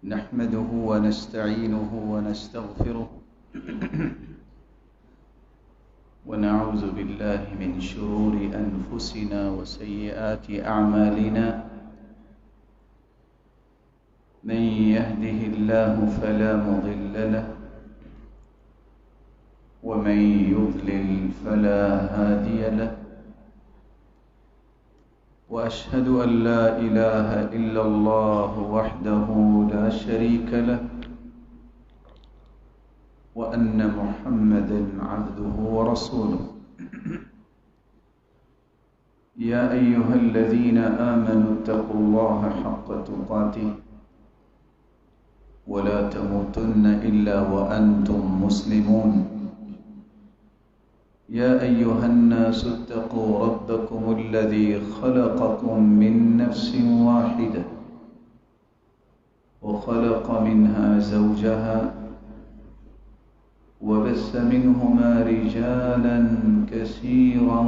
نحمده ونستعينه ونستغفره ونعوذ بالله من شرور أنفسنا وسيئات أعمالنا من يهده الله فلا مضل له ومن يضلل فلا هادي له وأشهد أن لا إله إلا الله وحده لا شريك له وأن محمدًا عبده ورسوله يا أيها الذين آمنوا اتقوا الله حق تقاته ولا تموتن إلا وأنتم مسلمون يا أيها الناس اتقوا ربكم الذي خلقكم من نفس واحدة وخلق منها زوجها وبث منهما رجالا كثيرا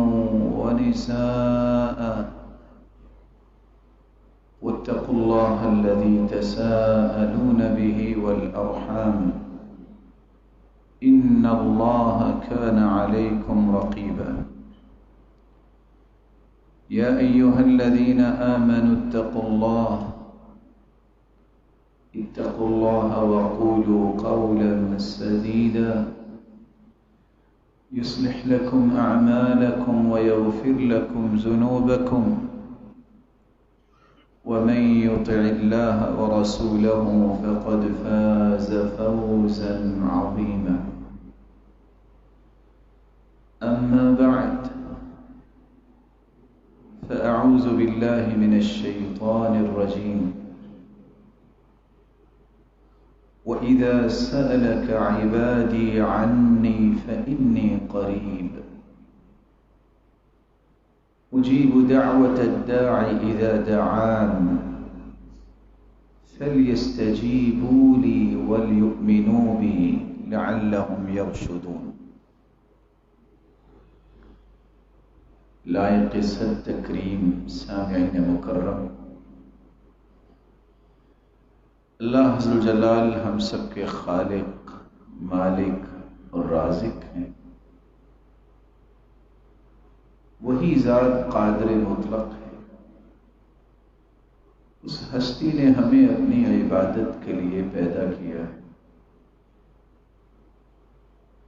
ونساء واتقوا الله الذي تساءلون به والأرحام إن الله كان عليكم رقيبا يا أيها الذين آمنوا اتقوا الله وقولوا قولا سديدا يصلح لكم أعمالكم ويغفر لكم ذنوبكم ومن يطع الله ورسوله فقد فاز فوزا عظيما أما بعد فأعوذ بالله من الشيطان الرجيم وإذا سألك عبادي عني فإني قريب أجيب دعوة الداع إذا دعان فليستجيبوا لي وليؤمنوا بي لعلهم يرشدون لائق صد تکریم سامعین مکرم، اللہ عز و جلال ہم سب کے خالق، مالک اور رازق ہیں۔ وہی ذات قادر مطلق ہے۔ اس ہستی نے ہمیں اپنی عبادت کے لیے پیدا کیا ہے،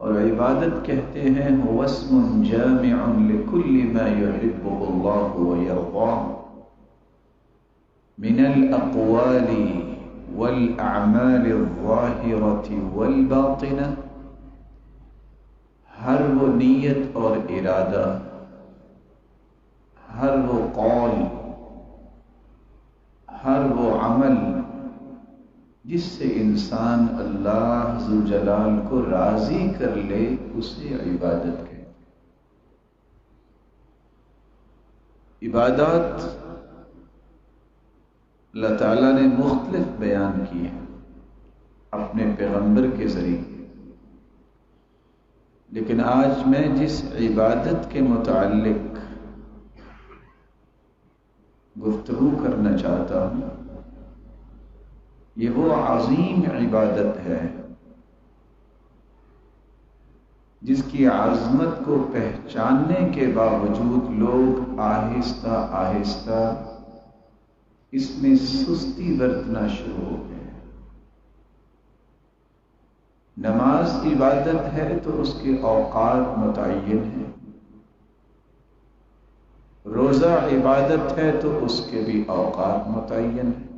اور عبادت کہتے ہیں هو اسم جامع لكل ما يحبه الله ويرضاه من الأقوال والأعمال الظاهرة والباطنة۔ ہر وہ نیت اور ارادہ، ہر وہ قول، ہر وہ عمل جس سے انسان اللہ ذو جلال کو راضی کر لے، اسے عبادت کہتے ہیں۔ عبادات اللہ تعالیٰ نے مختلف بیان کی ہیں اپنے پیغمبر کے ذریعے، لیکن آج میں جس عبادت کے متعلق گفتگو کرنا چاہتا ہوں، یہ وہ عظیم عبادت ہے جس کی عظمت کو پہچاننے کے باوجود لوگ آہستہ آہستہ اس میں سستی برتنا شروع ہو گئے۔ نماز عبادت ہے تو اس کے اوقات متعین ہیں، روزہ عبادت ہے تو اس کے بھی اوقات متعین ہیں،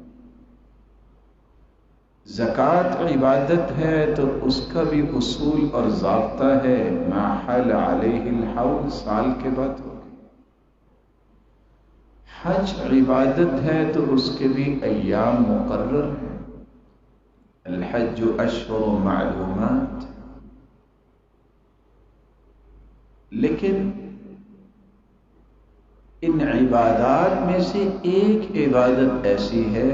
زکوٰۃ عبادت ہے تو اس کا بھی اصول اور ضابطہ ہے، ما حل علیہ الحول، سال کے بعد ہوگی۔ حج عبادت ہے تو اس کے بھی ایام مقرر ہیں، الحج اشہر معلومات۔ لیکن ان عبادات میں سے ایک عبادت ایسی ہے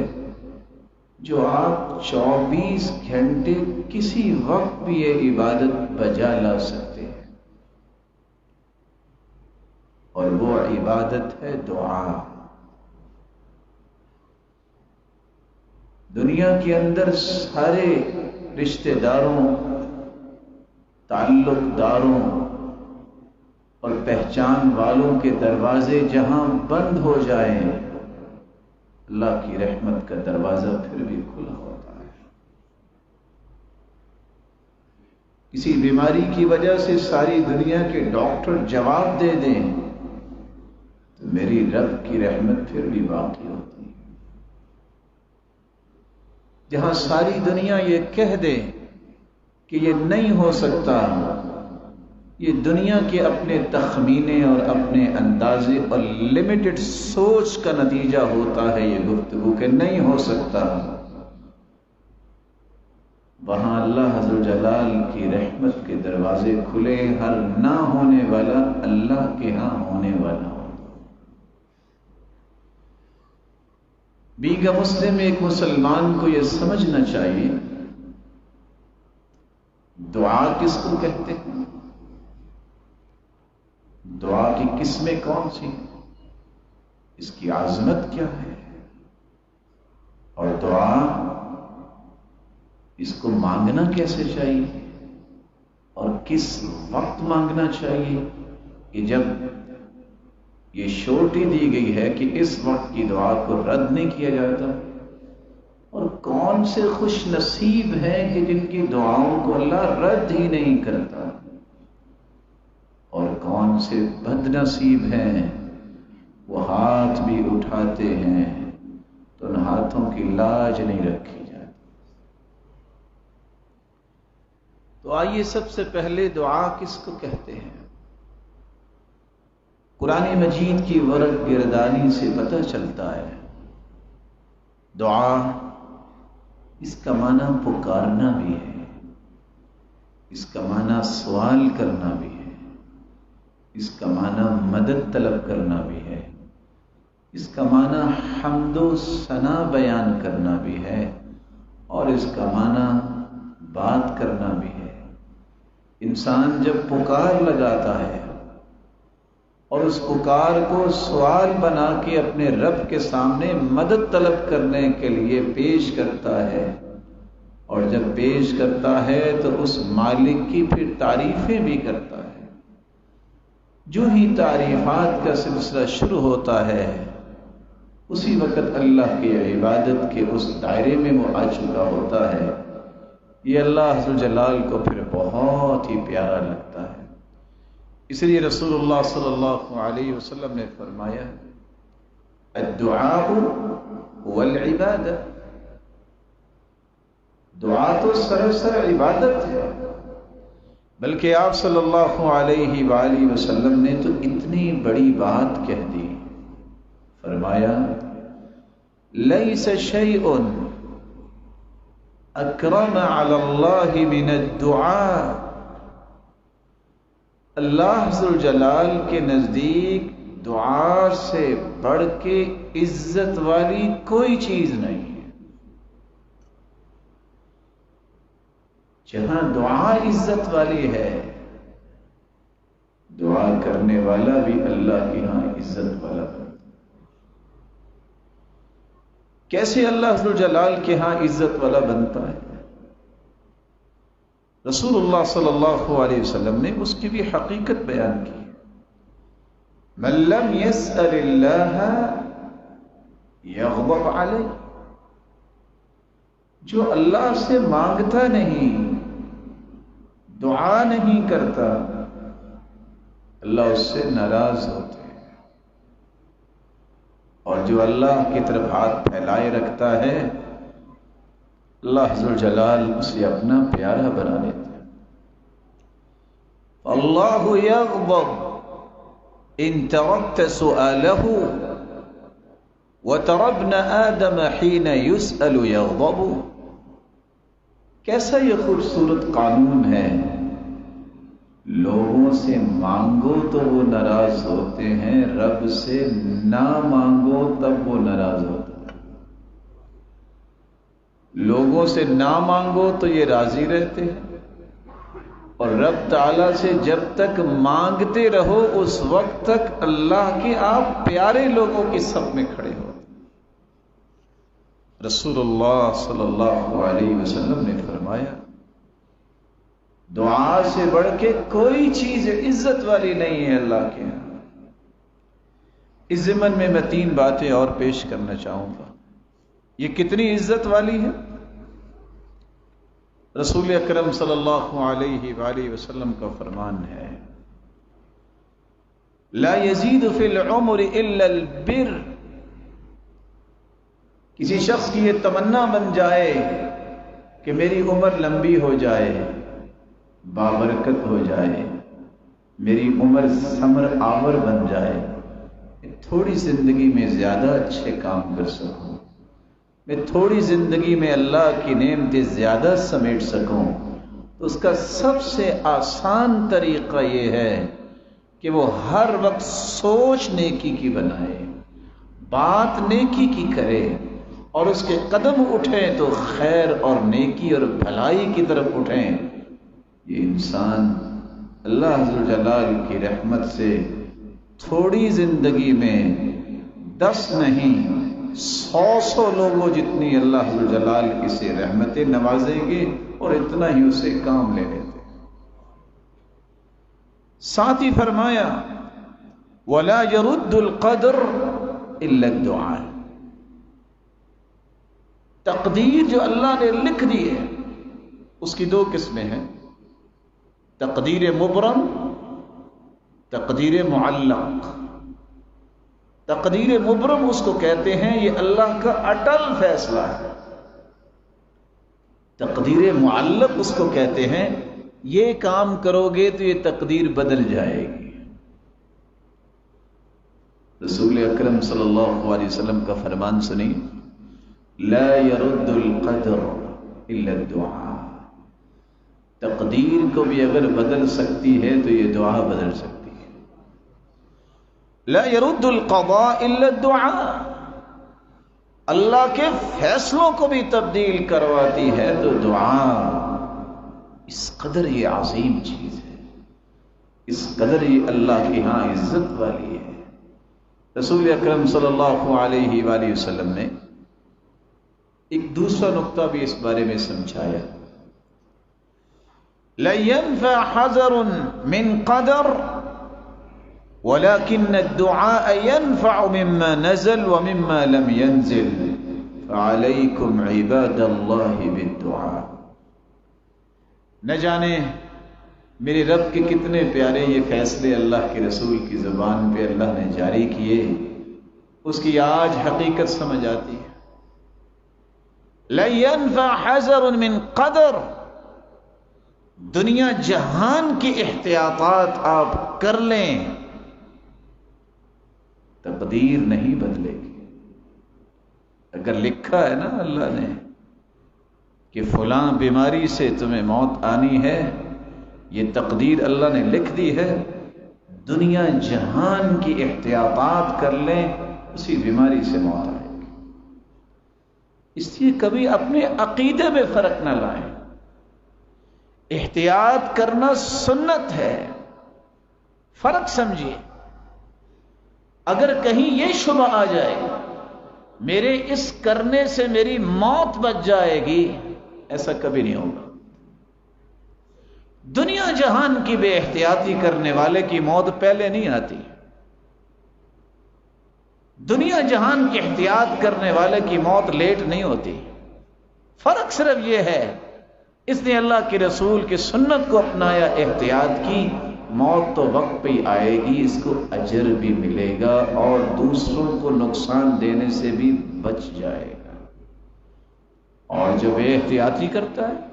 جو آپ 24 گھنٹے کسی وقت بھی یہ عبادت بجا لا سکتے ہیں، اور وہ عبادت ہے دعا۔ دنیا کے اندر سارے رشتہ داروں، تعلق داروں اور پہچان والوں کے دروازے جہاں بند ہو جائیں، اللہ کی رحمت کا دروازہ پھر بھی کھلا ہوتا ہے۔ کسی بیماری کی وجہ سے ساری دنیا کے ڈاکٹر جواب دے دیں تو میری رب کی رحمت پھر بھی باقی ہوتی ہے۔ جہاں ساری دنیا یہ کہہ دے کہ یہ نہیں ہو سکتا، یہ دنیا کے اپنے تخمینے اور اپنے اندازے اور لمیٹڈ سوچ کا نتیجہ ہوتا ہے یہ گفتگو کہ نہیں ہو سکتا، وہاں اللہ حضر جلال کی رحمت کے دروازے کھلے، ہر نہ ہونے والا اللہ کے ہاں ہونے والا ہو۔ بیگا مسلم ایک مسلمان کو یہ سمجھنا چاہیے دعا کس کو کہتے ہیں، دعا کی قسمیں کون سی ہیں، اس کی عظمت کیا ہے، اور دعا اس کو مانگنا کیسے چاہیے اور کس وقت مانگنا چاہیے، کہ جب یہ شورٹی دی گئی ہے کہ اس وقت کی دعا کو رد نہیں کیا جاتا، اور کون سے خوش نصیب ہیں کہ جن کی دعاؤں کو اللہ رد ہی نہیں کرتا، اور کون سے بد نصیب ہیں وہ ہاتھ بھی اٹھاتے ہیں تو ان ہاتھوں کی لاج نہیں رکھی جاتی۔ تو آئیے سب سے پہلے دعا کس کو کہتے ہیں؟ قرآن مجید کی ورق گردانی سے پتہ چلتا ہے دعا اس کا معنی پکارنا بھی ہے، اس کا معنی سوال کرنا بھی ہے، اس کا معنی مدد طلب کرنا بھی ہے، اس کا معنی حمد و ثنا بیان کرنا بھی ہے، اور اس کا معنی بات کرنا بھی ہے۔ انسان جب پکار لگاتا ہے اور اس پکار کو سوال بنا کے اپنے رب کے سامنے مدد طلب کرنے کے لیے پیش کرتا ہے، اور جب پیش کرتا ہے تو اس مالک کی پھر تعریفیں بھی کرتا ہے، جو ہی تعریفات کا سلسلہ شروع ہوتا ہے اسی وقت اللہ کی عبادت کے اس دائرے میں وہ آ چکا ہوتا ہے۔ یہ اللہ حضر جلال کو پھر بہت ہی پیارا لگتا ہے۔ اس لیے رسول اللہ صلی اللہ علیہ وسلم نے فرمایا الدعاء والعبادہ، دعا تو سراسر عبادت ہے، بلکہ آپ صلی اللہ علیہ وآلہ وسلم نے تو اتنی بڑی بات کہہ دی، فرمایا لیس شیء اکرم علی اللہ من الدعاء، اللہ ذو الجلال کے نزدیک دعا سے بڑھ کے عزت والی کوئی چیز نہیں ہے۔ جہاں دعا عزت والی ہے، دعا کرنے والا بھی اللہ کے ہاں عزت والا ہے۔ کیسے اللہ ذو الجلال کے ہاں عزت والا بنتا ہے؟ رسول اللہ صلی اللہ علیہ وسلم نے اس کی بھی حقیقت بیان کی۔ من لم يسأل اللہ یغضب علیہ، جو اللہ سے مانگتا نہیں، دعا نہیں کرتا، اللہ اس سے ناراض ہوتے ہیں، اور جو اللہ کی طرف ہاتھ پھیلائے رکھتا ہے اللہ ذو الجلال اسے اپنا پیارا بنا لیتا ہے۔ اللہ یغضب ان ترکت سؤالہ وترى ابن آدم حين يسأل يغضب۔ کیسا یہ خوبصورت قانون ہے، لوگوں سے مانگو تو وہ ناراض ہوتے ہیں، رب سے نہ مانگو تب وہ ناراض ہوتا ہے۔ لوگوں سے نہ مانگو تو یہ راضی رہتے ہیں، اور رب تعالیٰ سے جب تک مانگتے رہو اس وقت تک اللہ کے آپ پیارے لوگوں کی صف میں کھڑے ہو۔ رسول اللہ صلی اللہ علیہ وسلم نے فرمایا دعا سے بڑھ کے کوئی چیز عزت والی نہیں ہے اللہ کے یہاں۔ اس ضمن میں 3 باتیں اور پیش کرنا چاہوں گا۔ یہ کتنی عزت والی ہے؟ رسول اکرم صلی اللہ علیہ وآلہ وسلم کا فرمان ہے لا یزید فی العمر الا البر۔ کسی شخص کی یہ تمنا بن جائے کہ میری عمر لمبی ہو جائے، بابرکت ہو جائے، میری عمر ثمر آور بن جائے، تھوڑی زندگی میں زیادہ اچھے کام کر سکوں، میں تھوڑی زندگی میں اللہ کی نعمتیں زیادہ سمیٹ سکوں، تو اس کا سب سے آسان طریقہ یہ ہے کہ وہ ہر وقت سوچ نیکی کی بنائے، بات نیکی کی کرے، اور اس کے قدم اٹھیں تو خیر اور نیکی اور بھلائی کی طرف اٹھیں۔ یہ انسان اللہ عز و جلال کی رحمت سے تھوڑی زندگی میں 10 نہیں 100 لوگوں جتنی اللہ عز و جلال اسے رحمتیں نوازیں گے، اور اتنا ہی اسے کام لے لیتے۔ ساتھ ہی فرمایا وَلَا يَرُدُّ الْقَدْرَ إِلَّا الدُّعَاء۔ تقدیر جو اللہ نے لکھ دی ہے اس کی 2 قسمیں ہیں، تقدیر مبرم، تقدیر معلق۔ تقدیر مبرم اس کو کہتے ہیں یہ اللہ کا اٹل فیصلہ ہے، تقدیر معلق اس کو کہتے ہیں یہ کام کرو گے تو یہ تقدیر بدل جائے گی۔ رسول اکرم صلی اللہ علیہ وسلم کا فرمان سنیں لا يرد القدر الا الدعاء۔ تقدیر کو بھی اگر بدل سکتی ہے تو یہ دعا بدل سکتی ہے۔ لا يرد القضاء الا الدعاء، اللہ کے فیصلوں کو بھی تبدیل کرواتی ہے تو دعا۔ اس قدر یہ عظیم چیز ہے، اس قدر یہ اللہ کے ہاں عزت والی ہے۔ رسول اکرم صلی اللہ علیہ وآلہ وسلم نے ایک دوسرا نقطہ بھی اس بارے میں سمجھایا لَن يَنْفَعَ حَذَرٌ مِّن قَدَرٍ وَلَكِنَّ الدُّعَاءَ يَنْفَعُ مِمَّا نَزَلَ وَمِمَّا لَمْ يَنزِلْ فَعَلَيْكُمْ عِبَادَ اللَّهِ بِالدُّعَاءِ۔ نہ جانے میرے رب کے کتنے پیارے یہ فیصلے اللہ کے رسول کی زبان پہ اللہ نے جاری کیے، اس کی آج حقیقت سمجھ آتی ہے۔ لَن يَنْفَعَ حَذَرٌ مِّن قَدَرٍ، دنیا جہان کی احتیاطات آپ کر لیں، تقدیر نہیں بدلے گی۔ اگر لکھا ہے نا اللہ نے کہ فلاں بیماری سے تمہیں موت آنی ہے، یہ تقدیر اللہ نے لکھ دی ہے، دنیا جہان کی احتیاطات کر لیں اسی بیماری سے موت آئے گی۔ اس لیے کبھی اپنے عقیدے میں فرق نہ لائیں، احتیاط کرنا سنت ہے، فرق سمجھیے۔ اگر کہیں یہ شبہ آ جائے میرے اس کرنے سے میری موت بچ جائے گی، ایسا کبھی نہیں ہوگا۔ دنیا جہان کی بے احتیاطی کرنے والے کی موت پہلے نہیں آتی، دنیا جہان کی احتیاط کرنے والے کی موت لیٹ نہیں ہوتی۔ فرق صرف یہ ہے اس نے اللہ کے رسول کی سنت کو اپنایا، احتیاط کی، موت تو وقت پہ ہی آئے گی، اس کو اجر بھی ملے گا اور دوسروں کو نقصان دینے سے بھی بچ جائے گا۔ اور جو بے احتیاطی کرتا ہے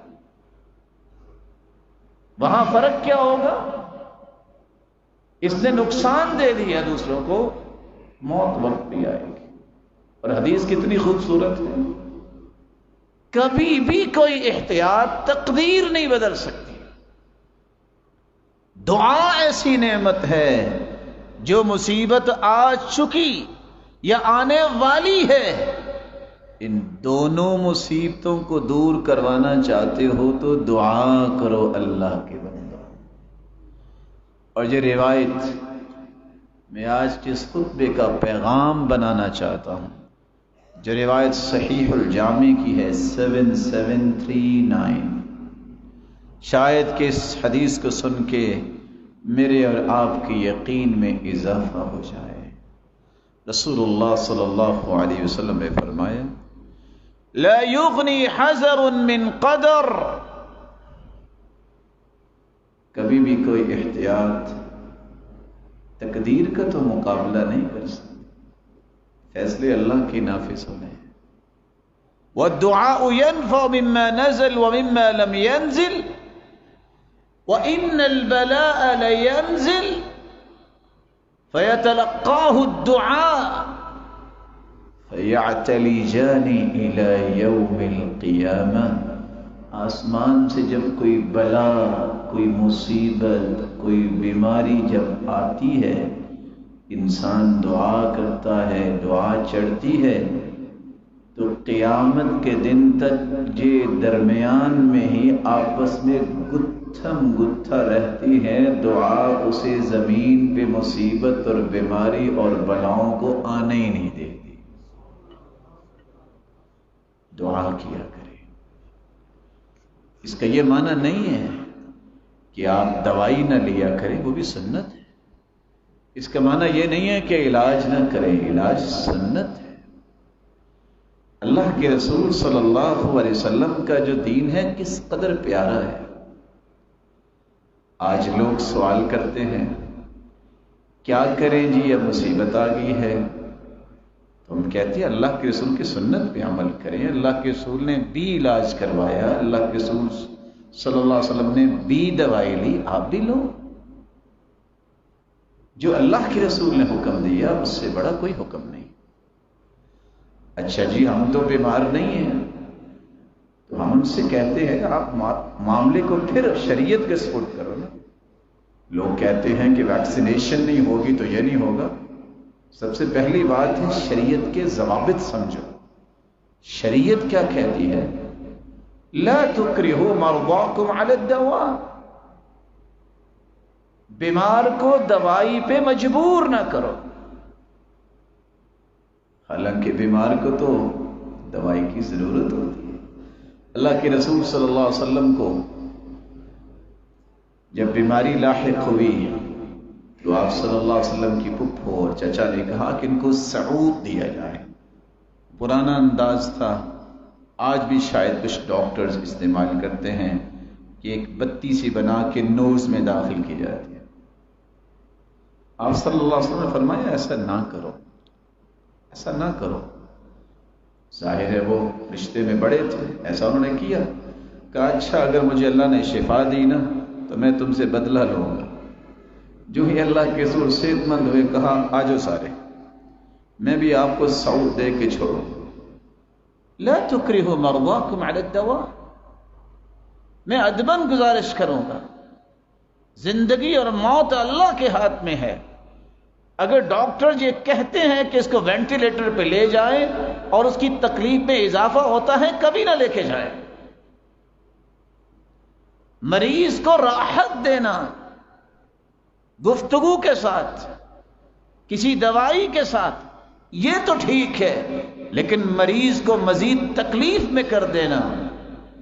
وہاں فرق کیا ہوگا؟ اس نے نقصان دے دیا دوسروں کو، موت وقت پہ آئے گی۔ اور حدیث کتنی خوبصورت ہے، کبھی بھی کوئی احتیاط تقدیر نہیں بدل سکتی۔ دعا ایسی نعمت ہے جو مصیبت آ چکی یا آنے والی ہے، ان دونوں مصیبتوں کو دور کروانا چاہتے ہو تو دعا کرو اللہ کے بندہ۔ اور یہ روایت میں آج کے اس خطبے کا پیغام بنانا چاہتا ہوں، جو روایت صحیح الجامع کی ہے 7739، شاید کہ اس حدیث کو سن کے میرے اور آپ کی یقین میں اضافہ ہو جائے۔ رسول اللہ صلی اللہ علیہ وسلم نے فرمایا لا یغنی حذر من قدر، کبھی بھی کوئی احتیاط تقدیر کا تو مقابلہ نہیں کر سکتا، فیصلے اللہ کے نافذ ہونے ہیں۔ والدعاء ينفع مما نزل ومما لم ينزل وإن البلاء لينزل فيتلقاه الدعاء فيعتلجان إلى يوم القيامة۔ آسمان سے جب کوئی بلا، کوئی مصیبت، کوئی بیماری جب آتی ہے، انسان دعا کرتا ہے، دعا چڑھتی ہے، تو قیامت کے دن تک یہ درمیان میں ہی آپس میں گتھم گتھا رہتی ہے، دعا اسے زمین پہ مصیبت اور بیماری اور بلاؤں کو آنے ہی نہیں دیتی۔ دعا کیا کرے۔ اس کا یہ معنی نہیں ہے کہ آپ دوائی نہ لیا کریں، وہ بھی سنت ہے۔ اس کا معنی یہ نہیں ہے کہ علاج نہ کریں، علاج سنت ہے۔ اللہ کے رسول صلی اللہ علیہ وسلم کا جو دین ہے کس قدر پیارا ہے۔ آج لوگ سوال کرتے ہیں کیا کریں جی، اب مصیبت آ گئی ہے، تو ہم کہتے ہیں اللہ کے رسول کی سنت پہ عمل کریں۔ اللہ کے رسول نے بھی علاج کروایا، اللہ کے رسول صلی اللہ علیہ وسلم نے بھی دوائی لی، آپ بھی لو۔ جو اللہ کے رسول نے حکم دیا اس سے بڑا کوئی حکم نہیں۔ اچھا جی ہم تو بیمار نہیں ہیں، تو ہم ان سے کہتے ہیں آپ معاملے کو پھر شریعت کے سپرد کرو نا۔ لوگ کہتے ہیں کہ ویکسینیشن نہیں ہوگی تو یہ نہیں ہوگا۔ سب سے پہلی بات ہے شریعت کے ضوابط سمجھو۔ شریعت کیا کہتی ہے؟ لا تکرہوا مرضاکم علی الدواء، بیمار کو دوائی پہ مجبور نہ کرو۔ حالانکہ بیمار کو تو دوائی کی ضرورت ہوتی ہے۔ اللہ کے رسول صلی اللہ علیہ وسلم کو جب بیماری لاحق ہوئی تو آپ صلی اللہ علیہ وسلم کی پھپھو اور چچا نے کہا کہ ان کو سعود دیا جائے۔ پرانا انداز تھا، آج بھی شاید کچھ ڈاکٹرز استعمال کرتے ہیں کہ ایک بتی سی بنا کے نوز میں داخل کی جاتی ہے۔ آپ صلی اللہ علیہ وسلم نے فرمایا ایسا نہ کرو، ایسا نہ کرو۔ ظاہر ہے وہ رشتے میں بڑے تھے، ایسا انہوں نے کیا۔ کہا اچھا اگر مجھے اللہ نے شفا دی نا تو میں تم سے بدلہ لوں گا۔ جو ہی اللہ کے رسول صحت مند ہوئے کہا آجو سارے، میں بھی آپ کو سعود دے کے چھوڑوں۔ لا تکرہوا مرضاکم علی الدواء، میں ادباً گزارش کروں گا، زندگی اور موت اللہ کے ہاتھ میں ہے۔ اگر ڈاکٹر یہ کہتے ہیں کہ اس کو وینٹیلیٹر پہ لے جائیں اور اس کی تکلیف میں اضافہ ہوتا ہے، کبھی نہ لے کے جائیں۔ مریض کو راحت دینا گفتگو کے ساتھ، کسی دوائی کے ساتھ، یہ تو ٹھیک ہے، لیکن مریض کو مزید تکلیف میں کر دینا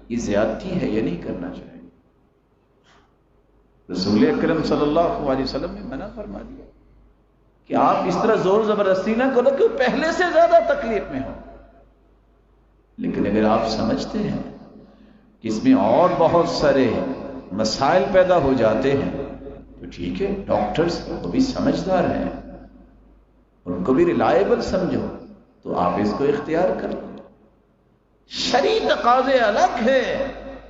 یہ زیادتی ہے، یہ نہیں کرنا چاہیے۔ رسول اکرم صلی اللہ علیہ وسلم نے منع فرما دیا کہ آپ اس طرح زور زبردستی نہ کرو کہ وہ پہلے سے زیادہ تکلیف میں ہو۔ لیکن اگر آپ سمجھتے ہیں کہ اس میں اور بہت سارے مسائل پیدا ہو جاتے ہیں تو ٹھیک ہے، ڈاکٹرز وہ بھی سمجھدار ہیں، ان کو بھی ریلائبل سمجھو تو آپ اس کو اختیار کر لو۔ شرعی تقاضے الگ ہیں،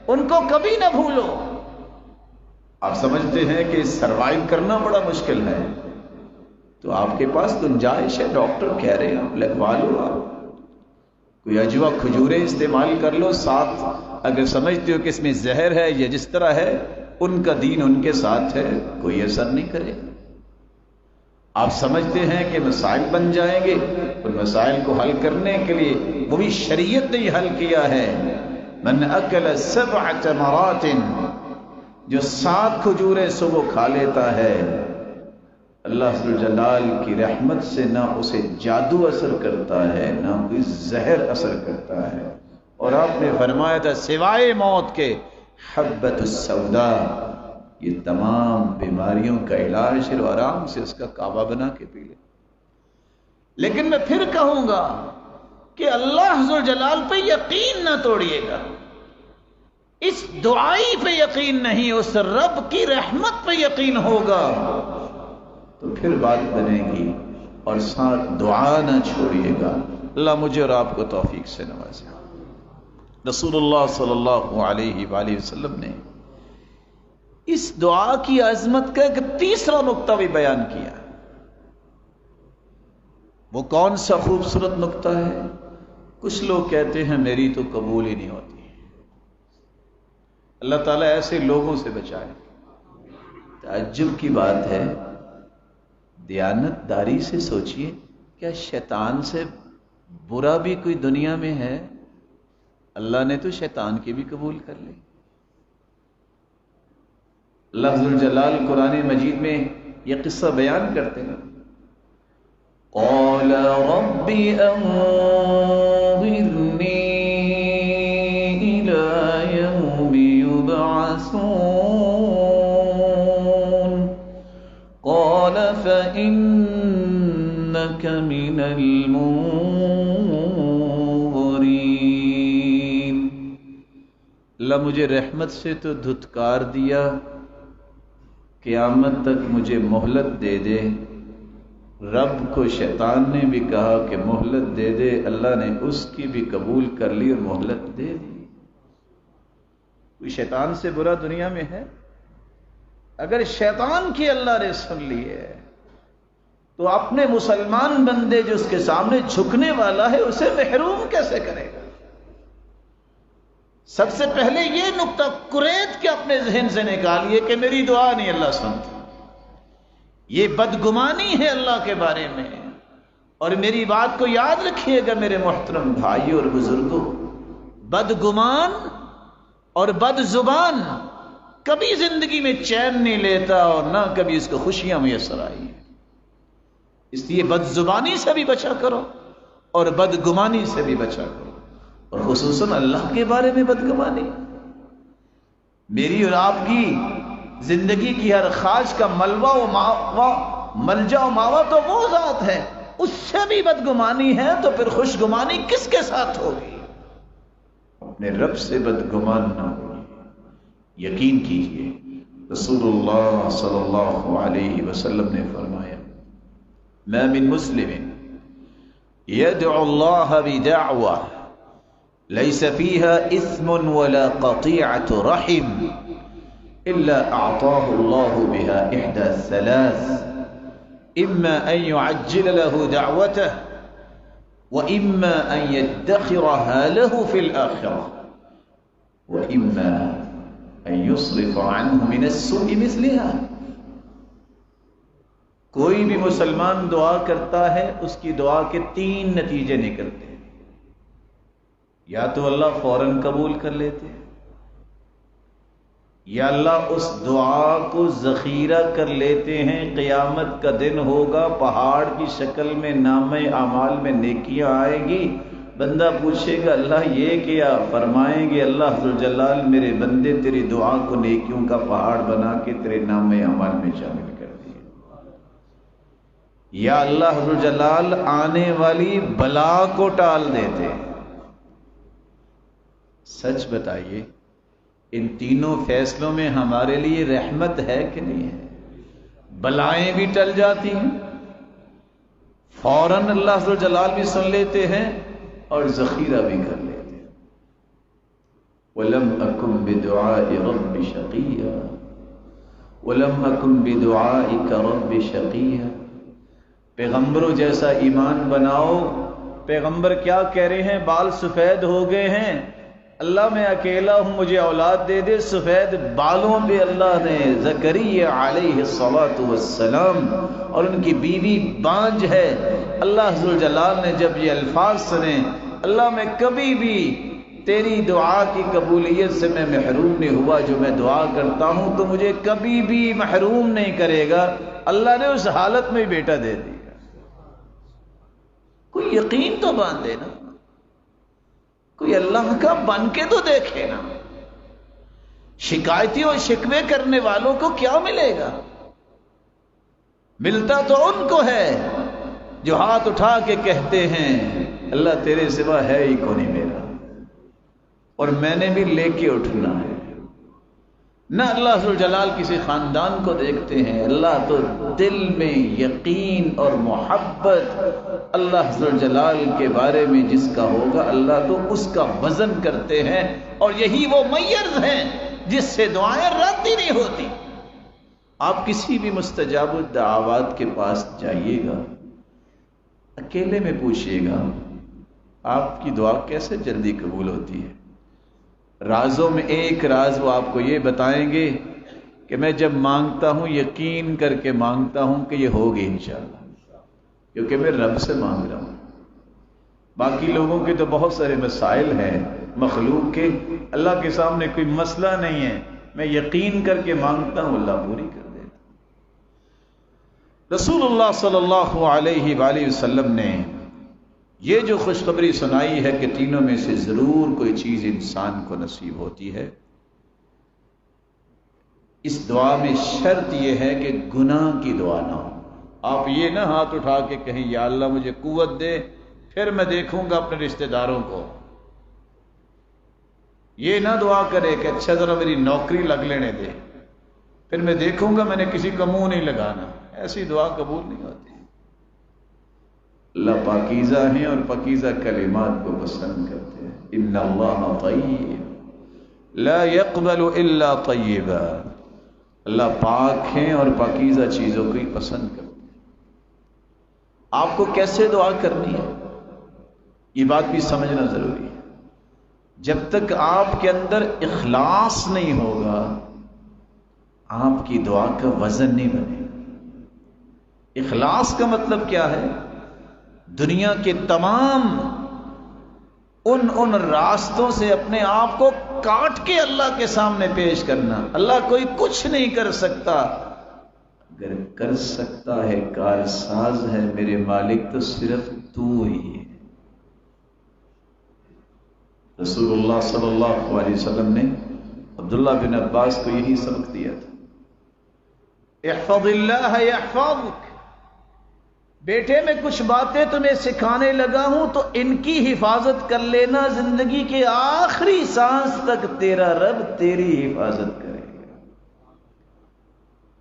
ان کو کبھی نہ بھولو۔ آپ سمجھتے ہیں کہ سروائیو کرنا بڑا مشکل ہے تو آپ کے پاس گنجائش ہے، ڈاکٹر کہہ رہے ہیں آپ لگوا لو، آپ کوئی اجوا کھجوریں استعمال کر لو ساتھ، اگر سمجھتے ہو کہ اس میں زہر ہے یا جس طرح ہے، ان کا دین ان کے ساتھ ہے، کوئی اثر نہیں کرے۔ آپ سمجھتے ہیں کہ مسائل بن جائیں گے، ان مسائل کو حل کرنے کے لیے وہ بھی شریعت نے حل کیا ہے۔ من اکل 7 تمرات، جو 7 کھجوریں صبح کھا لیتا ہے اللہ ذوالجلال کی رحمت سے نہ اسے جادو اثر کرتا ہے نہ کوئی زہر اثر کرتا ہے. اور آپ نے فرمایا تھا سوائے موت کے حبۃ السوداء، یہ تمام بیماریوں کا علاج ہے، اور آرام سے اس کا کعبہ بنا کے پی لے. لیکن میں پھر کہوں گا کہ اللہ ذوالجلال پہ یقین نہ توڑیے گا، اس دعائی پہ یقین نہیں، اس رب کی رحمت پہ یقین ہوگا تو پھر بات بنے گی. اور ساتھ دعا نہ چھوڑیے گا. اللہ مجھے اور آپ کو توفیق سے نوازے. رسول اللہ صلی اللہ علیہ وآلہ وسلم نے اس دعا کی عظمت کا ایک تیسرا نقطہ بھی بیان کیا. وہ کون سا خوبصورت نقطہ ہے؟ کچھ لوگ کہتے ہیں میری تو قبول ہی نہیں ہوتی. اللہ تعالیٰ ایسے لوگوں سے بچائے. تعجب کی بات ہے، دیانت داری سے سوچئے، کیا شیطان سے برا بھی کوئی دنیا میں ہے؟ اللہ نے تو شیطان کی بھی قبول کر لی. اللہ ذوالجلال قرآن مجید میں یہ قصہ بیان کرتے ہیں. قال رب انظرنی الى یوم یبعثون قال فإنك من المنظرین. اللہ مجھے رحمت سے تو دھتکار دیا، قیامت تک مجھے مہلت دے دے. رب کو شیطان نے بھی کہا کہ مہلت دے دے، اللہ نے اس کی بھی قبول کر لی اور مہلت دے دی. کوئی شیطان سے برا دنیا میں ہے؟ اگر شیطان کی اللہ نے سن لی ہے تو اپنے مسلمان بندے جو اس کے سامنے جھکنے والا ہے اسے محروم کیسے کرے گا؟ سب سے پہلے یہ نقطہ کریت کے اپنے ذہن سے نکالیے کہ میری دعا نہیں اللہ سنتا. یہ بدگمانی ہے اللہ کے بارے میں. اور میری بات کو یاد رکھیے گا میرے محترم بھائیوں اور بزرگوں، بدگمان اور بد زبان کبھی زندگی میں چین نہیں لیتا اور نہ کبھی اس کو خوشیاں میسر آئی. اس لیے بد زبانی سے بھی بچا کرو اور بدگمانی سے بھی بچا کرو، اور خصوصاً اللہ کے بارے میں بدگمانی. میری اور آپ کی زندگی کی ہر خواہش کا ملجا و ماوا تو وہ ذات ہے، اس سے بھی بدگمانی ہے تو پھر خوشگمانی کس کے ساتھ ہوگی؟ اپنے رب سے بدگمان نہ ہو. یقین کیجئے رسول اللہ صلی اللہ علیہ وسلم نے فرمایا ما من مسلم يدعو الله بدعوة ليس فيها إثم ولا قطيعة رحم إلا أعطاه الله بها إحدى الثلاث إما أن يعجل له دعوته وإما أن يدخرها له في الآخرة وإما أن يصرف عنه من السوء مثلها. کوئی بھی مسلمان دعا کرتا ہے اس کی دعا کے 3 نتیجے نکلتے ہیں. یا تو اللہ فوراً قبول کر لیتے ہیں، یا اللہ اس دعا کو ذخیرہ کر لیتے ہیں. قیامت کا دن ہوگا، پہاڑ کی شکل میں نامہ اعمال میں نیکیاں آئیں گی. بندہ پوچھے گا اللہ یہ کیا؟ فرمائیں گے اللہ ذوالجلال میرے بندے تیری دعا کو نیکیوں کا پہاڑ بنا کے تیرے نامہ اعمال میں شامل کر دیے. یا اللہ ذوالجلال آنے والی بلا کو ٹال دیتے. سچ بتائیے ان تینوں فیصلوں میں ہمارے لیے رحمت ہے کہ نہیں ہے؟ بلائیں بھی ٹل جاتی ہیں، فوراً اللہ ذوالجلال بھی سن لیتے ہیں اور ذخیرہ بھی کر لیتے ہیں. وَلَمْ أَكُنْ بِدُعَاءِ رَبِّ شَقِيًّا وَلَمْ أَكُنْ بِدُعَائِكَ رَبِّ شَقِيًّا. پیغمبروں جیسا ایمان بناؤ. پیغمبر کیا کہہ رہے ہیں؟ بال سفید ہو گئے ہیں، اللہ میں اکیلا ہوں مجھے اولاد دے دے. سفید بالوں پہ اللہ نے زکریا علیہ السلام اور ان کی بیوی بانج ہے. اللہ ذوالجلال نے جب یہ الفاظ سنے، اللہ میں کبھی بھی تیری دعا کی قبولیت سے میں محروم نہیں ہوا، جو میں دعا کرتا ہوں تو مجھے کبھی بھی محروم نہیں کرے گا۔ اللہ نے اس حالت میں بیٹا دے دیا۔ کوئی یقین تو باندھے نا، کوئی اللہ کا بن کے تو دیکھے نا۔ شکایتی اور شکوے کرنے والوں کو کیا ملے گا؟ ملتا تو ان کو ہے جو ہاتھ اٹھا کے کہتے ہیں اللہ تیرے سوا ہے ہی کون میرا، اور میں نے بھی لے کے اٹھنا ہے۔ نہ اللہ ذو الجلال کسی خاندان کو دیکھتے ہیں، اللہ تو دل میں یقین اور محبت اللہ ذو الجلال کے بارے میں جس کا ہوگا اللہ تو اس کا وزن کرتے ہیں، اور یہی وہ میز ہیں جس سے دعائیں رد ہی نہیں ہوتی۔ آپ کسی بھی مستجاب الدعوات کے پاس جائیے گا، اکیلے میں پوچھئے گا آپ کی دعا کیسے جلدی قبول ہوتی ہے؟ رازوں میں ایک راز وہ آپ کو یہ بتائیں گے کہ میں جب مانگتا ہوں یقین کر کے مانگتا ہوں کہ یہ ہوگی انشاءاللہ، کیونکہ میں رب سے مانگ رہا ہوں۔ باقی لوگوں کے تو بہت سارے مسائل ہیں مخلوق کے، اللہ کے سامنے کوئی مسئلہ نہیں ہے، میں یقین کر کے مانگتا ہوں اللہ پوری کر دیتا۔ رسول اللہ صلی اللہ علیہ وآلہ وسلم نے یہ جو خوشخبری سنائی ہے کہ تینوں میں سے ضرور کوئی چیز انسان کو نصیب ہوتی ہے، اس دعا میں شرط یہ ہے کہ گناہ کی دعا نہ ہو۔ آپ یہ نہ ہاتھ اٹھا کے کہیں یا اللہ مجھے قوت دے پھر میں دیکھوں گا اپنے رشتہ داروں کو، یہ نہ دعا کرے کہ اچھا ذرا میری نوکری لگ لینے دے پھر میں دیکھوں گا میں نے کسی کا منہ نہیں لگانا، ایسی دعا قبول نہیں ہوتی۔ اللہ پاکیزہ ہیں اور پاکیزہ کلمات کو پسند کرتے ہیں۔ ان اللہ طیب لا يقبل الا طیبا، اللہ پاک ہیں اور پاکیزہ چیزوں کو ہی پسند کرتے ہیں۔ آپ کو کیسے دعا کرنی ہے یہ بات بھی سمجھنا ضروری ہے۔ جب تک آپ کے اندر اخلاص نہیں ہوگا آپ کی دعا کا وزن نہیں بنے گا۔ اخلاص کا مطلب کیا ہے؟ دنیا کے تمام ان راستوں سے اپنے آپ کو کاٹ کے اللہ کے سامنے پیش کرنا۔ اللہ کوئی کچھ نہیں کر سکتا، اگر کر سکتا ہے کارساز ہے میرے مالک تو صرف تو ہی ہے۔ رسول اللہ صلی اللہ علیہ وسلم نے عبداللہ بن عباس کو یہی سبق دیا تھا، احفظ اللہ یحفظک، بیٹے میں کچھ باتیں تمہیں سکھانے لگا ہوں تو ان کی حفاظت کر لینا، زندگی کے آخری سانس تک تیرا رب تیری حفاظت کرے گا۔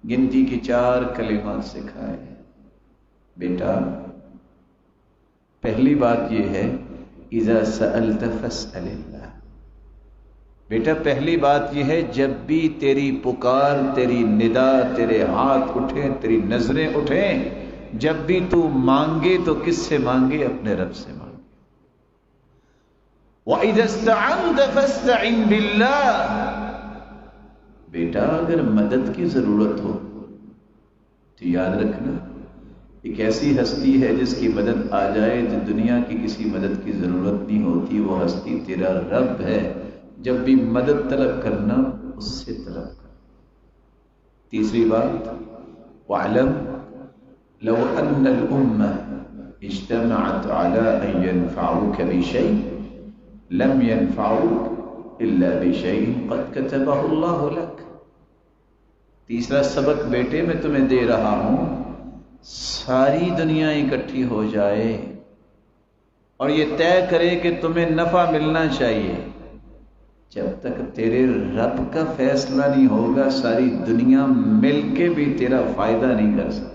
گنتی کی 4 کلمات سکھائے۔ بیٹا پہلی بات یہ ہے اذا سألت فاسأل اللہ، بیٹا پہلی بات یہ ہے جب بھی تیری پکار، تیری ندا، تیرے ہاتھ اٹھیں، تیری نظریں اٹھیں، جب بھی تو مانگے تو کس سے مانگے؟ اپنے رب سے مانگے۔ وَإِذَا اسْتَعَنْتَ فَاسْتَعِنْ بِاللَّهِ، بیٹا اگر مدد کی ضرورت ہو تو یاد رکھنا ایک ایسی ہستی ہے جس کی مدد آ جائے جو دنیا کی کسی مدد کی ضرورت نہیں ہوتی، وہ ہستی تیرا رب ہے۔ جب بھی مدد طلب کرنا اس سے طلب کر۔ تیسری بات وَاعْلَمْ لو ان الامة اجتمعت على ان ينفعوك بشيء لم ينفعوك الا بشيء قد كتبه الله لك۔ تیسرا سبق بیٹے میں تمہیں دے رہا ہوں، ساری دنیا اکٹھی ہو جائے اور یہ طے کرے کہ تمہیں نفع ملنا چاہیے، جب تک تیرے رب کا فیصلہ نہیں ہوگا ساری دنیا مل کے بھی تیرا فائدہ نہیں کر سکتی۔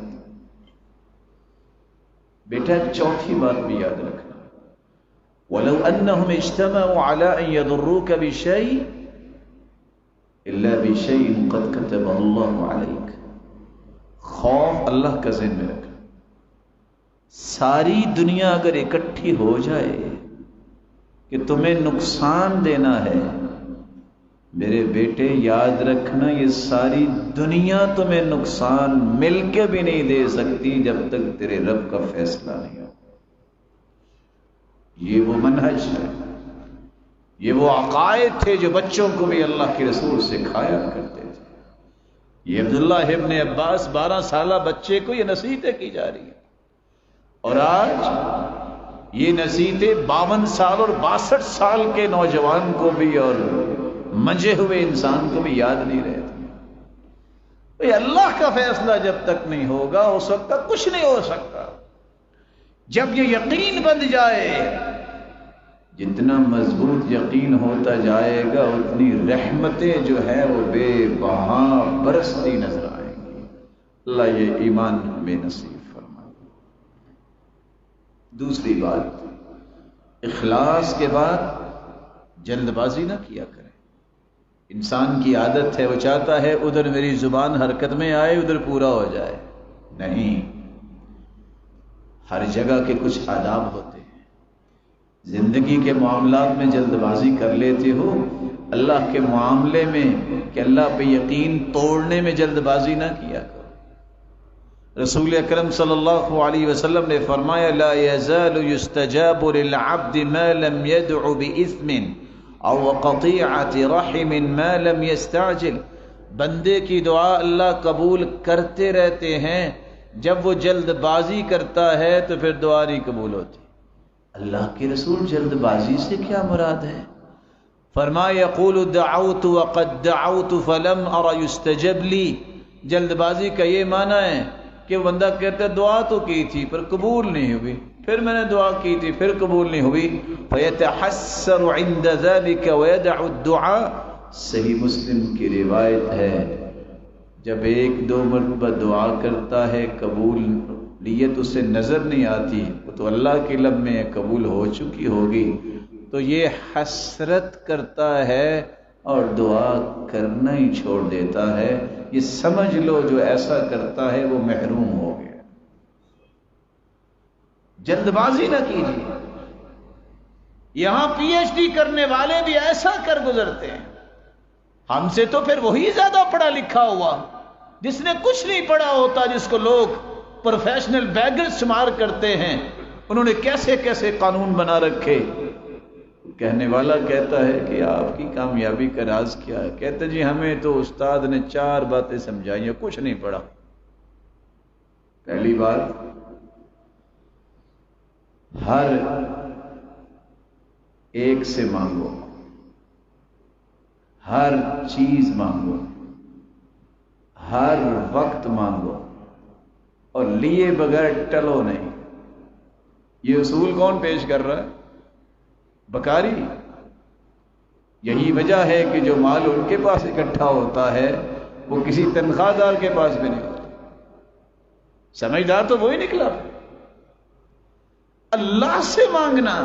بیٹا چوتھی بات بھی یاد رکھنا، وَلَوْ أَنَّهُمْ اجْتَمَعُوا عَلَىٰ أَن يَضُرُّوكَ بِشَيْءٍ إِلَّا بِشَيْءٍ قَدْ كَتَبَهُ اللَّهُ عَلَيْكَ۔ خوف اللہ کا ذہن میں رکھنا، ساری دنیا اگر اکٹھی ہو جائے کہ تمہیں نقصان دینا ہے، میرے بیٹے یاد رکھنا یہ ساری دنیا تمہیں نقصان مل کے بھی نہیں دے سکتی جب تک تیرے رب کا فیصلہ نہیں ہو۔ یہ وہ منہج ہے یہ وہ عقائد تھے جو بچوں کو بھی اللہ کے رسول سکھایا کرتے تھے. یہ عبداللہ ابن عباس 12 سالہ بچے کو یہ نصیحتیں کی جا رہی ہیں، اور آج یہ نصیحتیں 52 سال اور 62 سال کے نوجوان کو بھی اور منجے ہوئے انسان کو بھی یاد نہیں رہتی. بھئی اللہ کا فیصلہ جب تک نہیں ہوگا اس وقت تک کچھ نہیں ہو سکتا. جب یہ یقین بن جائے، جتنا مضبوط یقین ہوتا جائے گا اتنی رحمتیں جو ہے وہ بے بہا برستی نظر آئیں گی. اللہ یہ ایمان ہمیں نصیب فرمائے. دوسری بات، اخلاص کے بعد جلد بازی نہ کیا کریں. انسان کی عادت ہے، وہ چاہتا ہے ادھر میری زبان حرکت میں آئے، ادھر پورا ہو جائے. نہیں، ہر جگہ کے کچھ آداب ہوتے ہیں. زندگی کے معاملات میں جلد بازی کر لیتے ہو، اللہ کے معاملے میں کہ اللہ پہ یقین توڑنے میں جلد بازی نہ کیا کرو. رسول اکرم صلی اللہ علیہ وسلم نے فرمایا لا يزال يستجاب للعبد ما لم يدع بإثم او قطيعة رحم ما لم يستعجل. بندے کی دعا اللہ قبول کرتے رہتے ہیں، جب وہ جلد بازی کرتا ہے تو پھر دعا نہیں قبول ہوتی. اللہ کے رسول جلد بازی سے کیا مراد ہے؟ فرمایا یقول دعوت وقد دعوت فلم ارى يستجب لي. جلد بازی کا یہ معنی ہے کہ بندہ کہتا ہے دعا تو کی تھی پر قبول نہیں ہوئی، پھر میں نے دعا کی تھی پھر قبول نہیں ہوئی. فيتحسر عند ذلك ويدع الدعاء. صحیح مسلم کی روایت ہے جب 1-2 مرتبہ دعا کرتا ہے قبولیت اسے نظر نہیں آتی تو اللہ کے لب میں قبول ہو چکی ہوگی، تو یہ حسرت کرتا ہے اور دعا کرنا ہی چھوڑ دیتا ہے. یہ سمجھ لو جو ایسا کرتا ہے وہ محروم ہو گیا. جلد بازی نہ کیجیے. یہاں پی ایچ ڈی کرنے والے بھی ایسا کر گزرتے ہیں. ہم سے تو پھر وہی زیادہ پڑھا لکھا ہوا جس نے کچھ نہیں پڑھا ہوتا، جس کو لوگ پروفیشنل بیگر شمار کرتے ہیں. انہوں نے کیسے کیسے قانون بنا رکھے. کہنے والا کہتا ہے کہ آپ کی کامیابی کا راز کیا ہے؟ کہتے جی ہمیں تو استاد نے 4 باتیں سمجھائی ہیں، کچھ نہیں پڑھا. پہلی بات، ہر ایک سے مانگو، ہر چیز مانگو، ہر وقت مانگو اور لیے بغیر ٹلو نہیں. یہ اصول کون پیش کر رہا ہے؟ بکاری. یہی وجہ ہے کہ جو مال ان کے پاس اکٹھا ہوتا ہے وہ کسی تنخواہ دار کے پاس بھی نہیں ہوتا. سمجھدار تو وہی نکلا. اللہ سے مانگنا،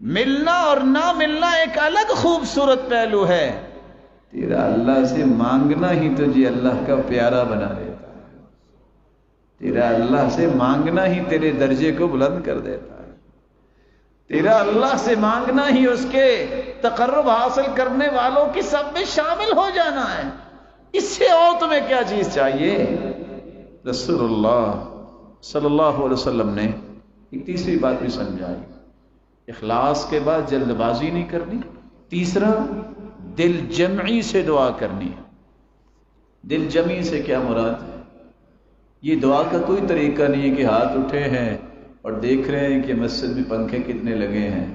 ملنا اور نہ ملنا ایک الگ خوبصورت پہلو ہے. تیرا اللہ سے مانگنا ہی تجھے اللہ کا پیارا بنا دیتا ہے. تیرا اللہ سے مانگنا ہی تیرے درجے کو بلند کر دیتا ہے. تیرا اللہ سے مانگنا ہی اس کے تقرب حاصل کرنے والوں کی سب میں شامل ہو جانا ہے. اس سے اور تمہیں کیا چیز چاہیے؟ رسول اللہ صلی اللہ علیہ وسلم نے ایک تیسری بات بھی سمجھائی. اخلاص کے بعد جلد بازی نہیں کرنی. تیسرا، دل جمعی سے دعا کرنی ہے. دل جمعی سے کیا مراد ہے؟ یہ دعا کا کوئی طریقہ نہیں ہے کہ ہاتھ اٹھے ہیں اور دیکھ رہے ہیں کہ مسجد میں پنکھے کتنے لگے ہیں،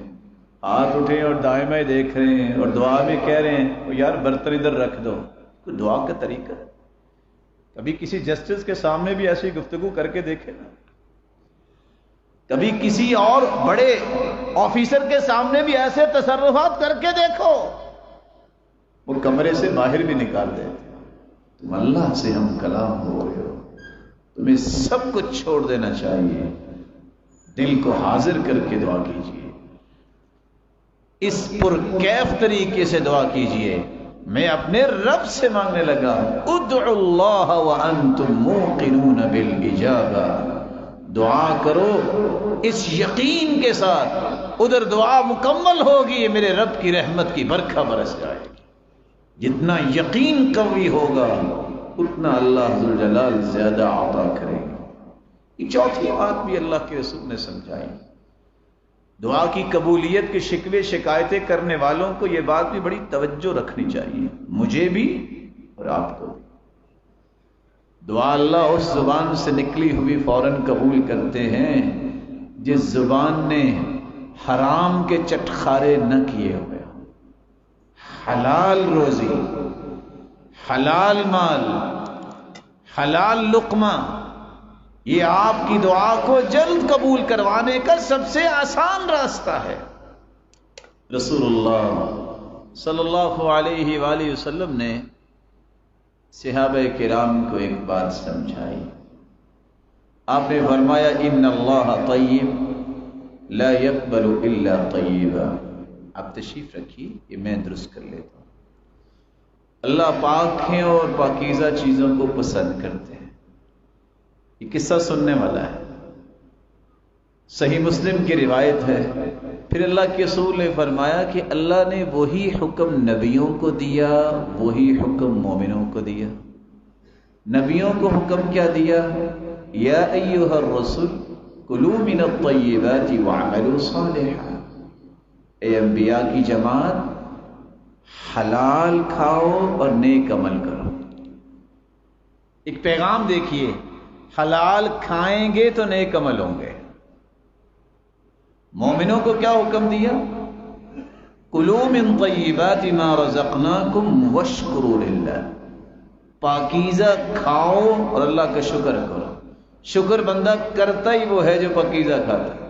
ہاتھ اٹھے اور دائیں بائیں دیکھ رہے ہیں اور دعا میں کہہ رہے ہیں یار برتن ادھر رکھ دو. کوئی دعا کا طریقہ ہے؟ کبھی کسی جسٹس کے سامنے بھی ایسی گفتگو کر کے دیکھے نا. کبھی کسی اور بڑے آفیسر کے سامنے بھی ایسے تصرفات کر کے دیکھو. وہ کمرے سے باہر بھی نکال دیتے. تم اللہ سے ہم کلام ہو رہے ہو، تمہیں سب کچھ چھوڑ دینا چاہیے. دل کو حاضر کر کے دعا کیجیے. اس پر کیف طریقے سے دعا کیجیے. میں اپنے رب سے مانگنے لگا ہوں. ادعوا اللہ وانتم موقنون بالاجابہ. دعا کرو اس یقین کے ساتھ ادھر دعا مکمل ہوگی، میرے رب کی رحمت کی برکھا برس جائے گی. جتنا یقین قوی ہوگا اتنا اللہ ذوالجلال زیادہ عطا کرے گا. یہ چوتھی بات بھی اللہ کے رسول نے سمجھائی. دعا کی قبولیت کے شکوے شکایتیں کرنے والوں کو یہ بات بھی بڑی توجہ رکھنی چاہیے، مجھے بھی اور آپ کو بھی۔ دعا اللہ اس زبان سے نکلی ہوئی فوراً قبول کرتے ہیں جس زبان نے حرام کے چٹخارے نہ کیے ہوئے، حلال روزی، حلال مال، حلال لقمہ، یہ آپ کی دعا کو جلد قبول کروانے کا سب سے آسان راستہ ہے۔ رسول اللہ صلی اللہ علیہ وآلہ وسلم نے صحابہ کرام کو ایک بات سمجھائی۔ آپ نے فرمایا ان اللہ طیب لا يقبل الا طیبا۔ آپ تشریف رکھیے، یہ میں درست کر لیتا ہوں۔ اللہ پاک ہیں اور پاکیزہ چیزوں کو پسند کرتے ہیں۔ یہ قصہ سننے والا ہے، صحیح مسلم کی روایت ہے۔ پھر اللہ کے رسول نے فرمایا کہ اللہ نے وہی حکم نبیوں کو دیا، وہی حکم مومنوں کو دیا۔ نبیوں کو حکم کیا دیا؟ یا ایھا الرسول کلوا من الطیبات واعملوا صالحا۔ اے انبیاء کی جماعت، حلال کھاؤ اور نیک عمل کرو۔ ایک پیغام دیکھیے، حلال کھائیں گے تو نیک عمل ہوں گے۔ مومنوں کو کیا حکم دیا؟ کلوا من طیبات ما رزقناکم واشکروا للہ۔ پاکیزہ کھاؤ اور اللہ کا شکر کرو۔ شکر بندہ کرتا ہی وہ ہے جو پاکیزہ کھاتا ہے۔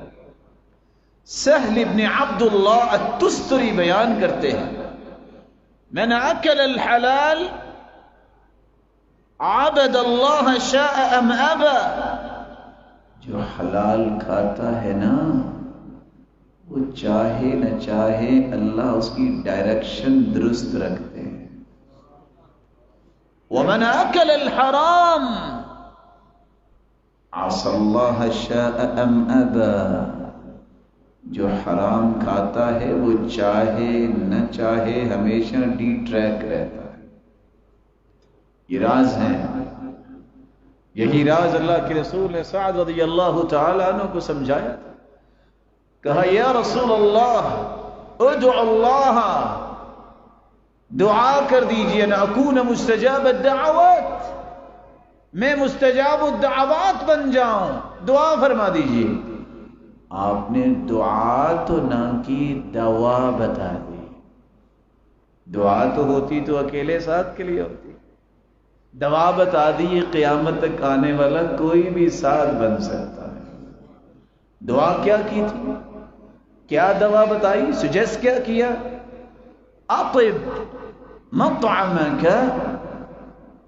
سہل ابن عبداللہ التستری بیان کرتے ہیں، من اکل الحلال عبد اللہ شاء ام ابا۔ جو حلال کھاتا ہے نا، وہ چاہے نہ چاہے اللہ اس کی ڈائریکشن درست رکھتے ہیں۔ ومن اکل الحرام عصى اللہ شاء ام ابا۔ جو حرام کھاتا ہے وہ چاہے نہ چاہے ہمیشہ ڈی ٹریک رہتا ہے۔ یہ راز ہے، یہی راز اللہ کے رسول نے سعد رضی اللہ تعالی عنہ کو سمجھایا تھا۔ کہا یا رسول اللہ ادعو اللہ، دعا کر دیجئے نہ اکون مستجاب الدعوات، میں مستجاب الدعوات بن جاؤں، دعا فرما دیجئے۔ آپ نے دعا تو نہ کی، دوا بتا دی۔ دعا تو ہوتی تو اکیلے ساتھ کے لیے ہوتی، دوا بتا دی یہ قیامت تک آنے والا کوئی بھی ساتھ بن سکتا ہے۔ دعا کیا کی تھی؟ کیا دوا بتائی؟ سجیسٹ کیا کیا؟ اطب مطعمک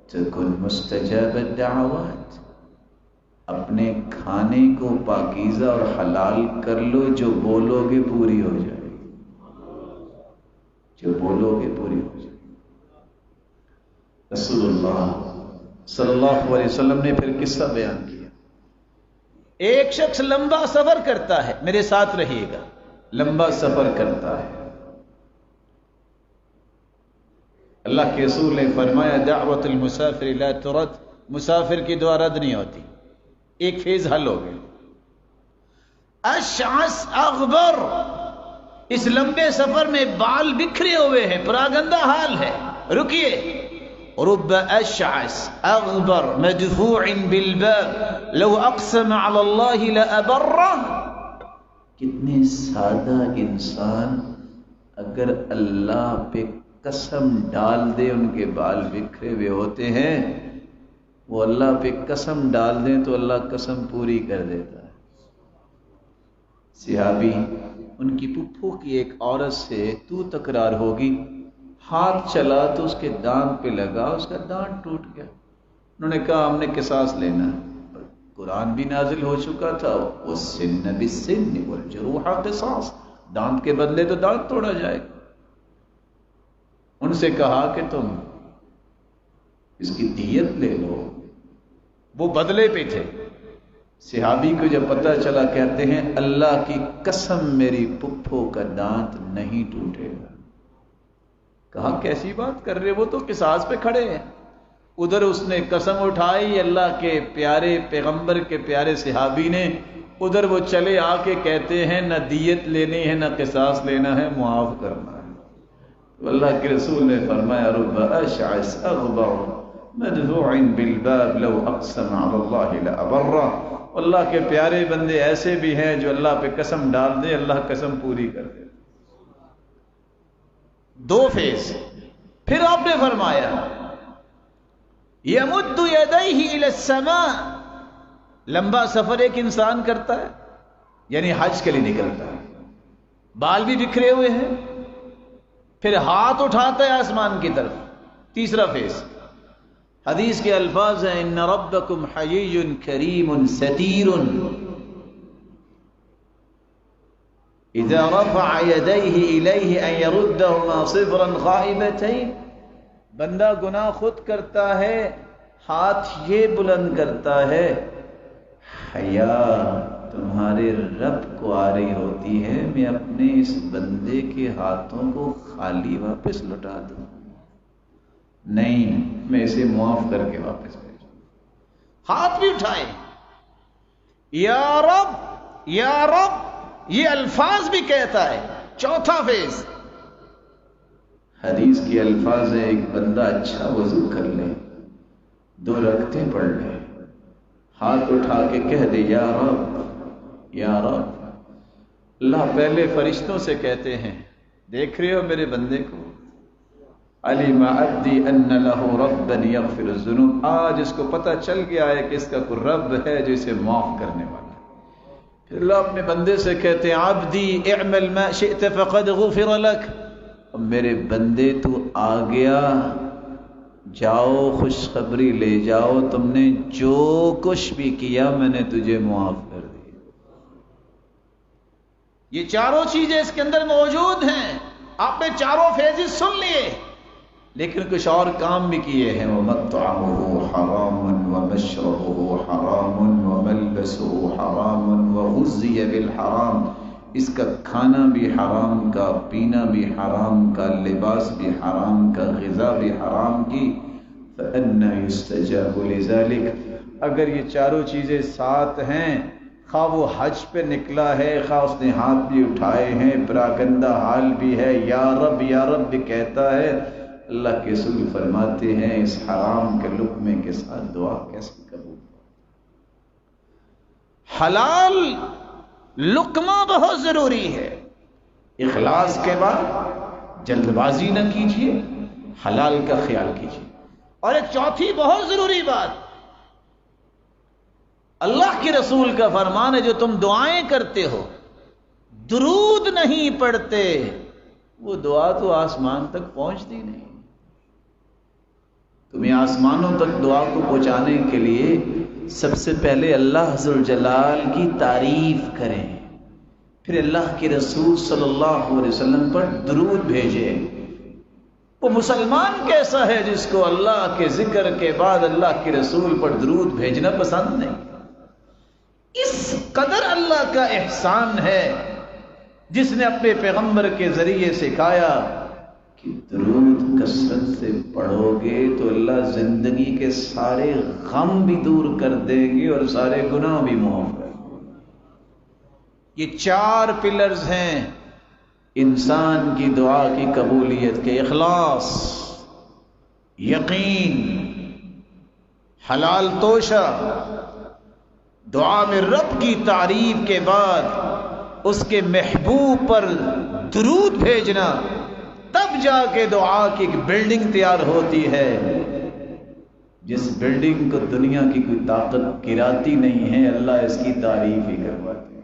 تکن مستجاب الدعوات۔ اپنے کھانے کو پاکیزہ اور حلال کر لو، جو بولو گے پوری ہو جائے گی، جو بولو گے پوری ہو جائے گی۔ رسول اللہ صلی اللہ علیہ وسلم نے پھر قصہ بیان کیا۔ ایک شخص لمبا سفر کرتا ہے، میرے ساتھ رہیے گا، لمبا سفر کرتا ہے۔ اللہ کے رسول نے فرمایا دعوت المسافر لا ترد، مسافر کی دعا رد نہیں ہوتی۔ ایک فیز حل ہو گیا۔ اشعث اغبر، اس لمبے سفر میں بال بکھرے ہوئے ہیں، پراگندہ حال ہے، رکیے۔ رب اشعث اغبر مدفوع بالباب لو اقسم على اللہ لأبرہ۔ کتنے سادہ انسان اگر اللہ پہ قسم ڈال دے ان کے بال بکھرے ہوئے ہوتے ہیں، وہ اللہ پہ قسم ڈال دیں تو اللہ قسم پوری کر دیتا ہے۔ صحابی ان کی پھپھو کی ایک عورت سے تو تکرار ہوگی، ہاتھ چلا تو اس کے دانت پہ لگا، اس کا دانت ٹوٹ گیا۔ انہوں نے کہا ہم نے قصاص لینا ہے۔ قرآن بھی نازل ہو چکا تھا، والسن بالسن والجروح قصاص، دانت کے بدلے تو دانت توڑا جائے گا۔ ان سے کہا کہ تم اس کی دیت لے لو، وہ بدلے پہ تھے۔ صحابی کو جب پتہ چلا کہتے ہیں اللہ کی قسم میری پھپھو کا دانت نہیں ٹوٹے گا۔ کہا کیسی بات کر رہے، وہ تو قصاص پہ کھڑے ہیں۔ ادھر اس نے قسم اٹھائی، اللہ کے پیارے پیغمبر کے پیارے صحابی نے ادھر وہ چلے آ کے کہتے ہیں نہ دیت لینی ہے نہ قصاص لینا ہے، معاف کرنا ہے۔ تو اللہ کے رسول نے فرمایا رب اشعث اغبر مدفوع بالباب لو اقسم على الله لابره۔ اللہ کے پیارے بندے ایسے بھی ہیں جو اللہ پہ قسم ڈال دے اللہ قسم پوری کر دے۔ دو فیز۔ پھر آپ نے فرمایا یمد یدیہ الی السماء، لمبا سفر ایک انسان کرتا ہے، یعنی حج کے لیے نکلتا ہے، بال بھی بکھرے ہوئے ہیں، پھر ہاتھ اٹھاتا ہے آسمان کی طرف۔ تیسرا فیز، حدیث کے الفاظ ہیں ان ربکم حیی کریم ستیر اذا رفع یدیہ الیہ ان یردہما صفرا خائبتین۔ بندہ گناہ خود کرتا ہے، ہاتھ یہ بلند کرتا ہے، حیا تمہارے رب کو آ رہی ہوتی ہے میں اپنے اس بندے کے ہاتھوں کو خالی واپس لوٹا دوں، نہیں میں اسے معاف کر کے واپس بھیجوں۔ ہاتھ بھی اٹھائے، یا رب یا رب، یہ الفاظ بھی کہتا ہے۔ چوتھا فیز، حدیث کے الفاظ ہے ایک بندہ اچھا وضو کر لے، 2 رکعتیں پڑھ لے، ہاتھ اٹھا کے کہہ دے یا رب یا رب۔ اللہ پہلے فرشتوں سے کہتے ہیں دیکھ رہے ہو میرے بندے کو، علم عبدی ان لہ ربا یغفر الذنوب، آج اس کو پتہ چل گیا ہے کہ اس کا کوئی رب ہے جو اسے معاف کرنے والا ہے۔ پھر اللہ اپنے بندے سے کہتے ہیں عبدی اعمل ما شئت فقد غفر لک، میرے بندے تو آ گیا، جاؤ خوشخبری لے جاؤ، تم نے جو کچھ بھی کیا میں نے تجھے معاف کر دیا۔ یہ چاروں چیزیں اس کے اندر موجود ہیں، آپ نے چاروں فیزز سن لیے، لیکن کچھ اور کام بھی کیے ہیں۔ وَمَطْعَمُهُ حَرَامٌ وَمَشْرَبُهُ حَرَامٌ وَمَلْبَسُهُ حَرَامٌ وَغُذِّيَ بِالْحَرَامِ، اس کا کھانا بھی حرام کا، پینا بھی حرام کا، لباس بھی حرام کا، غذا بھی حرام کی، فَأَنَّى يُسْتَجَابُ لِذَلِكَ۔ اگر یہ چاروں چیزیں ساتھ ہیں، خواہ وہ حج پہ نکلا ہے، خواہ اس نے ہاتھ بھی اٹھائے ہیں، پراگندہ حال بھی ہے، یا رب بھی کہتا ہے، اللہ کے رسول فرماتے ہیں اس حرام کے لقمے کے ساتھ دعا کیسے قبول؟ حلال لقمہ بہت ضروری ہے، اخلاص کے بعد جلد بازی نہ کیجیے، حلال کا خیال کیجیے۔ اور ایک چوتھی بہت ضروری بات، اللہ کے رسول کا فرمان ہے جو تم دعائیں کرتے ہو درود نہیں پڑھتے، وہ دعا تو آسمان تک پہنچتی نہیں۔ تمہیں آسمانوں تک دعا کو پہنچانے کے لیے سب سے پہلے اللہ ذوالجلال کی تعریف کریں، پھر اللہ کے رسول صلی اللہ علیہ وسلم پر درود بھیجیں۔ وہ مسلمان کیسا ہے جس کو اللہ کے ذکر کے بعد اللہ کے رسول پر درود بھیجنا پسند نہیں؟ اس قدر اللہ کا احسان ہے جس نے اپنے پیغمبر کے ذریعے سکھایا کہ درود کثرت سے پڑھو گے تو اللہ زندگی کے سارے غم بھی دور کر دیں گے اور سارے گناہ بھی معاف کر دیں گے۔ یہ 4 پلرز ہیں انسان کی دعا کی قبولیت کے: اخلاص، یقین، حلال توشہ، دعا میں رب کی تعریف کے بعد اس کے محبوب پر درود بھیجنا، تب جا کے دعا کی ایک بلڈنگ تیار ہوتی ہے جس بلڈنگ کو دنیا کی کوئی طاقت گراتی نہیں ہے، اللہ اس کی تعریف ہی کرواتے ہیں۔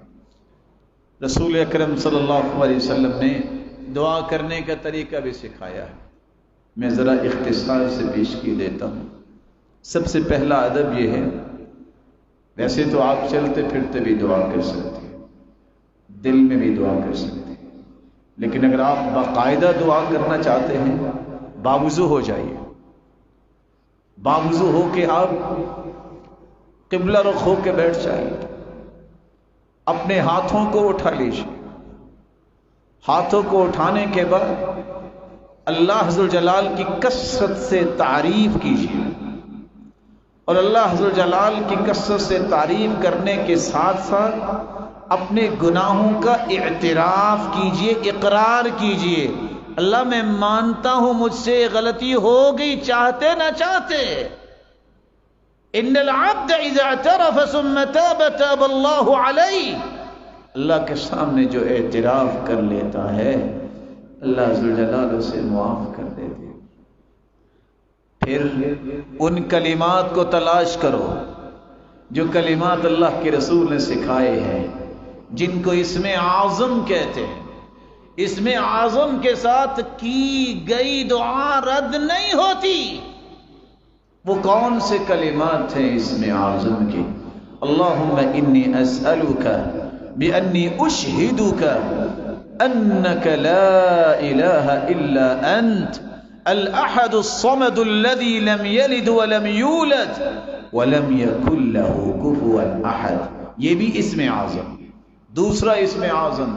رسول اکرم صلی اللہ علیہ وسلم نے دعا کرنے کا طریقہ بھی سکھایا ہے، میں ذرا اختصار سے پیشگی دیتا ہوں۔ سب سے پہلا ادب یہ ہے، ویسے تو آپ چلتے پھرتے بھی دعا کر سکتے ہیں، دل میں بھی دعا کر سکتے ہیں، لیکن اگر آپ باقاعدہ دعا کرنا چاہتے ہیں باوضو ہو جائیے، باوضو ہو کے آپ قبلہ رخ ہو کے بیٹھ جائیے، اپنے ہاتھوں کو اٹھا لیجیے، ہاتھوں کو اٹھانے کے بعد اللہ ذوالجلال کی کثرت سے تعریف کیجیے، اور اللہ عز و جلال کی کثرت سے تعریف کرنے کے ساتھ ساتھ اپنے گناہوں کا اعتراف کیجئے، اقرار کیجئے، اللہ میں مانتا ہوں مجھ سے غلطی ہو گئی، چاہتے نہ چاہتے۔ ان العبد اذا اعترف ثم تاب تاب اللہ علیہ، اللہ کے سامنے جو اعتراف کر لیتا ہے اللہ عز و جلال اسے معاف کر دیتے۔ پھر ان کلمات کو تلاش کرو جو کلمات اللہ کے رسول نے سکھائے ہیں، جن کو اسم اعظم کہتے ہیں۔ اسم اعظم کے ساتھ کی گئی دعا رد نہیں ہوتی۔ وہ کون سے کلمات ہیں اسم اعظم کے؟ اللہم انی اسألک بأنی اشہدک انک لا الہ الا انت الاحد الصمد الذي لم يلد ولم يولد ولم يكن له كفوا احد، یہ بھی اسم اعظم۔ دوسرا اسم اعظم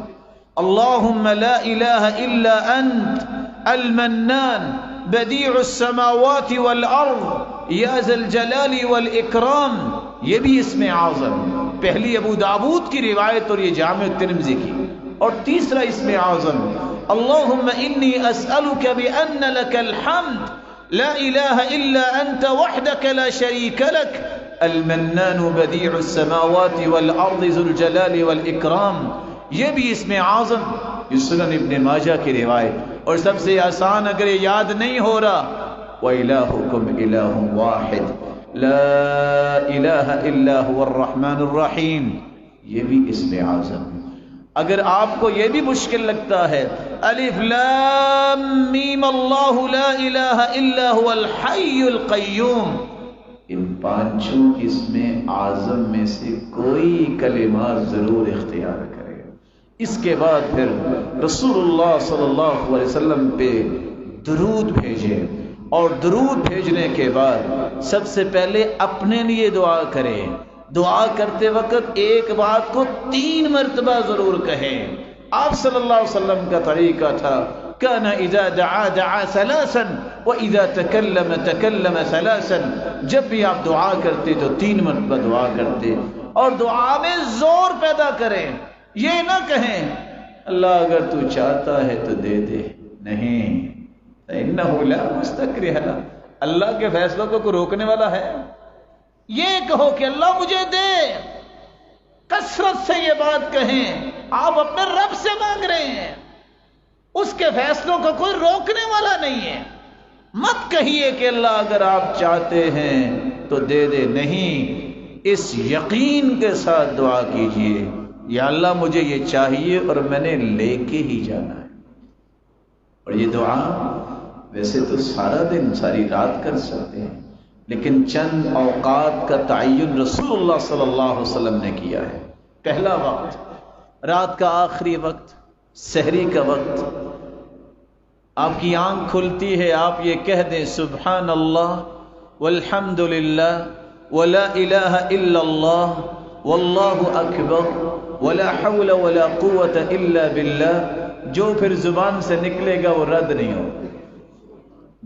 اللہم لا الہ الا انت المنان بدیع السماوات والارض یا ذا الجلال والاکرام، یہ بھی اسم اعظم۔ پہلی ابو داود کی روایت اور یہ جامع ترمذی کی۔ اور تیسرا اسم اعظم اللہم انی اسألک بأن لک الحمد لا الہ الا انت وحدک لا شریک لک المنان بدیع السماوات والارض ذو الجلال والاکرام، یہ بھی اسم اعظم۔ یہ سنن ابن ماجہ کی روایت۔ اور سب سے آسان اگر یہ یاد نہیں ہو رہا وَإِلَٰهُكُمْ إِلَٰهٌ وَاحِدٌ لَا إِلَٰهَ إِلَّا هُوَ الرَّحْمَٰنُ الرَّحِيمُ، یہ بھی اسم اعظم۔ اگر آپ کو یہ بھی مشکل لگتا ہے الف لام میم اللہ لا الہ الا هو الحی القیوم، ان پانچوں اسم اعظم میں سے کوئی کلمات ضرور اختیار کرے۔ اس کے بعد پھر رسول اللہ صلی اللہ علیہ وسلم پہ درود بھیجے، اور درود بھیجنے کے بعد سب سے پہلے اپنے لیے دعا کریں۔ دعا کرتے وقت ایک بات کو 3 مرتبہ ضرور کہیں۔ آپ صلی اللہ علیہ وسلم کا طریقہ تھا كان اذا دعا دعا ثلاثا واذا تكلم تكلم ثلاثا، جب بھی آپ دعا کرتے تو 3 مرتبہ دعا کرتے، اور دعا میں زور پیدا کریں۔ یہ نہ کہیں اللہ اگر تو چاہتا ہے تو دے دے، نہیں، انہ لا مستکرہ، اللہ کے فیصلوں کو کوئی روکنے والا ہے؟ یہ کہو کہ اللہ مجھے دے، کثرت سے یہ بات کہیں۔ آپ اپنے رب سے مانگ رہے ہیں، اس کے فیصلوں کو کوئی روکنے والا نہیں ہے۔ مت کہیے کہ اللہ اگر آپ چاہتے ہیں تو دے دے، نہیں، اس یقین کے ساتھ دعا کیجئے یا اللہ مجھے یہ چاہیے اور میں نے لے کے ہی جانا ہے۔ اور یہ دعا ویسے تو سارا دن ساری رات کر سکتے ہیں، لیکن چند اوقات کا تعین رسول اللہ صلی اللہ علیہ وسلم نے کیا ہے۔ پہلا وقت رات کا آخری وقت، سحری کا وقت، آپ کی آنکھ کھلتی ہے، آپ یہ کہہ دیں سبحان اللہ والحمد للہ ولا الہ الا اللہ واللہ اکبر ولا حول ولا قوت الا باللہ، جو پھر زبان سے نکلے گا وہ رد نہیں ہو۔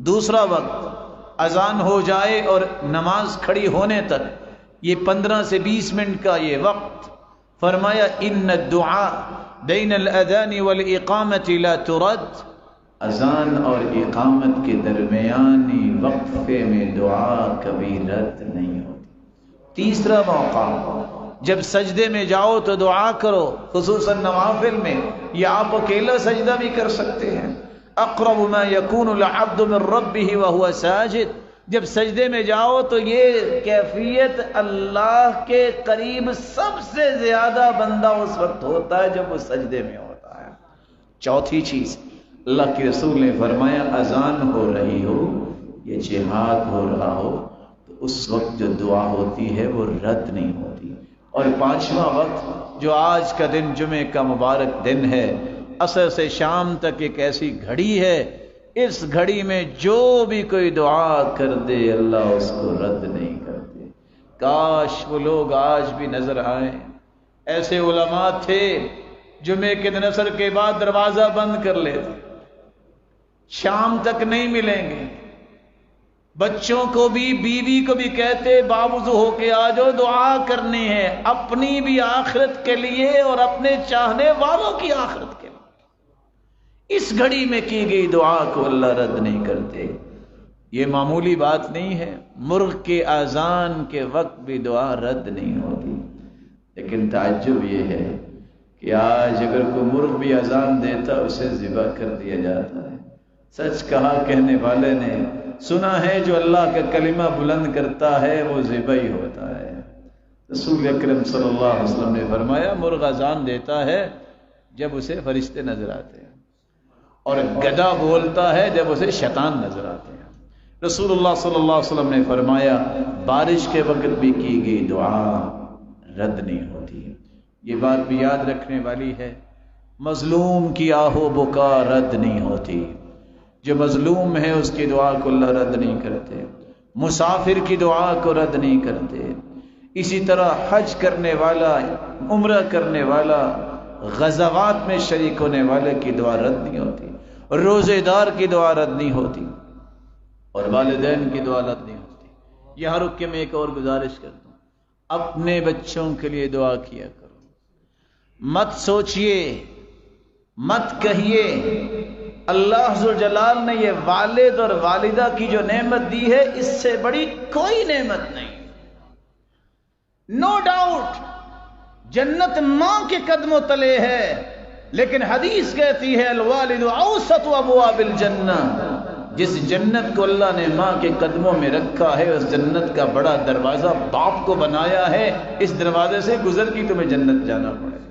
دوسرا وقت اذان ہو جائے اور نماز کھڑی ہونے تک، یہ 15 سے 20 منٹ کا یہ وقت، فرمایا ان الدعاء بین الاذان والاقامت لا ترد، اذان اور اقامت کے درمیانی وقفے میں دعا کبھی رد نہیں ہوتی۔ تیسرا موقع، جب سجدے میں جاؤ تو دعا کرو، خصوصاً نوافل میں، یا آپ اکیلا سجدہ بھی کر سکتے ہیں۔ اقرب ما یکون العبد من ربہ وہو ساجد، جب سجدے میں جاؤ تو یہ کیفیت اللہ کے قریب سب سے زیادہ بندہ اس وقت ہوتا ہے جب وہ سجدے میں ہوتا ہے۔ چوتھی چیز، اللہ کے رسول نے فرمایا اذان ہو رہی ہو، یہ جہاد ہو رہا ہو، تو اس وقت جو دعا ہوتی ہے وہ رد نہیں ہوتی۔ اور 5واں وقت جو آج کا دن جمعے کا مبارک دن ہے، عصر سے شام تک ایک ایسی گھڑی ہے، اس گھڑی میں جو بھی کوئی دعا کر دے اللہ اس کو رد نہیں کرتے۔ کاش وہ لوگ آج بھی نظر آئیں۔ ایسے علماء تھے جمعے کے دن عصر کے بعد دروازہ بند کر لیتے، شام تک نہیں ملیں گے، بچوں کو بھی، بیوی کو بھی کہتے باوضو ہو کے آ جاؤ، دعا کرنی ہے، اپنی بھی آخرت کے لیے اور اپنے چاہنے والوں کی آخرت کے لیے۔ اس گھڑی میں کی گئی دعا کو اللہ رد نہیں کرتے۔ یہ معمولی بات نہیں ہے، مرغ کے اذان کے وقت بھی دعا رد نہیں ہوتی۔ لیکن تعجب یہ ہے کہ آج اگر کوئی مرغ بھی اذان دیتا اسے ذبح کر دیا جاتا ہے۔ سچ کہا کہنے والے نے، سنا ہے جو اللہ کا کلمہ بلند کرتا ہے وہ ذبح ہی ہوتا ہے۔ رسول اکرم صلی اللہ علیہ وسلم نے فرمایا مرغ اذان دیتا ہے جب اسے فرشتے نظر آتے ہیں، اور گدھا بولتا ہے جب اسے شیطان نظر آتے ہیں۔ رسول اللہ صلی اللہ علیہ وسلم نے فرمایا بارش کے وقت بھی کی گئی دعا رد نہیں ہوتی۔ یہ بات بھی یاد رکھنے والی ہے، مظلوم کی آہو بکا رد نہیں ہوتی۔ جو مظلوم ہے اس کی دعا کو اللہ رد نہیں کرتے، مسافر کی دعا کو رد نہیں کرتے۔ اسی طرح حج کرنے والا، عمرہ کرنے والا، غزوات میں شریک ہونے والے کی دعا رد نہیں ہوتی، روزے دار کی دعا رد نہیں ہوتی، اور والدین کی دعا رد نہیں ہوتی۔ یہاں رک کے میں ایک اور گزارش کرتا ہوں، اپنے بچوں کے لیے دعا کیا کرو۔ مت سوچئے، مت کہیے اللہ ذوالجلال نے یہ والد اور والدہ کی جو نعمت دی ہے اس سے بڑی کوئی نعمت نہیں۔ نو ڈاؤٹ جنت ماں کے قدموں تلے ہے، لیکن حدیث کہتی ہے الوالد اوسط ابواب الجنہ، جس جنت کو اللہ نے ماں کے قدموں میں رکھا ہے اس جنت کا بڑا دروازہ باپ کو بنایا ہے، اس دروازے سے گزر کے تمہیں جنت جانا پڑے۔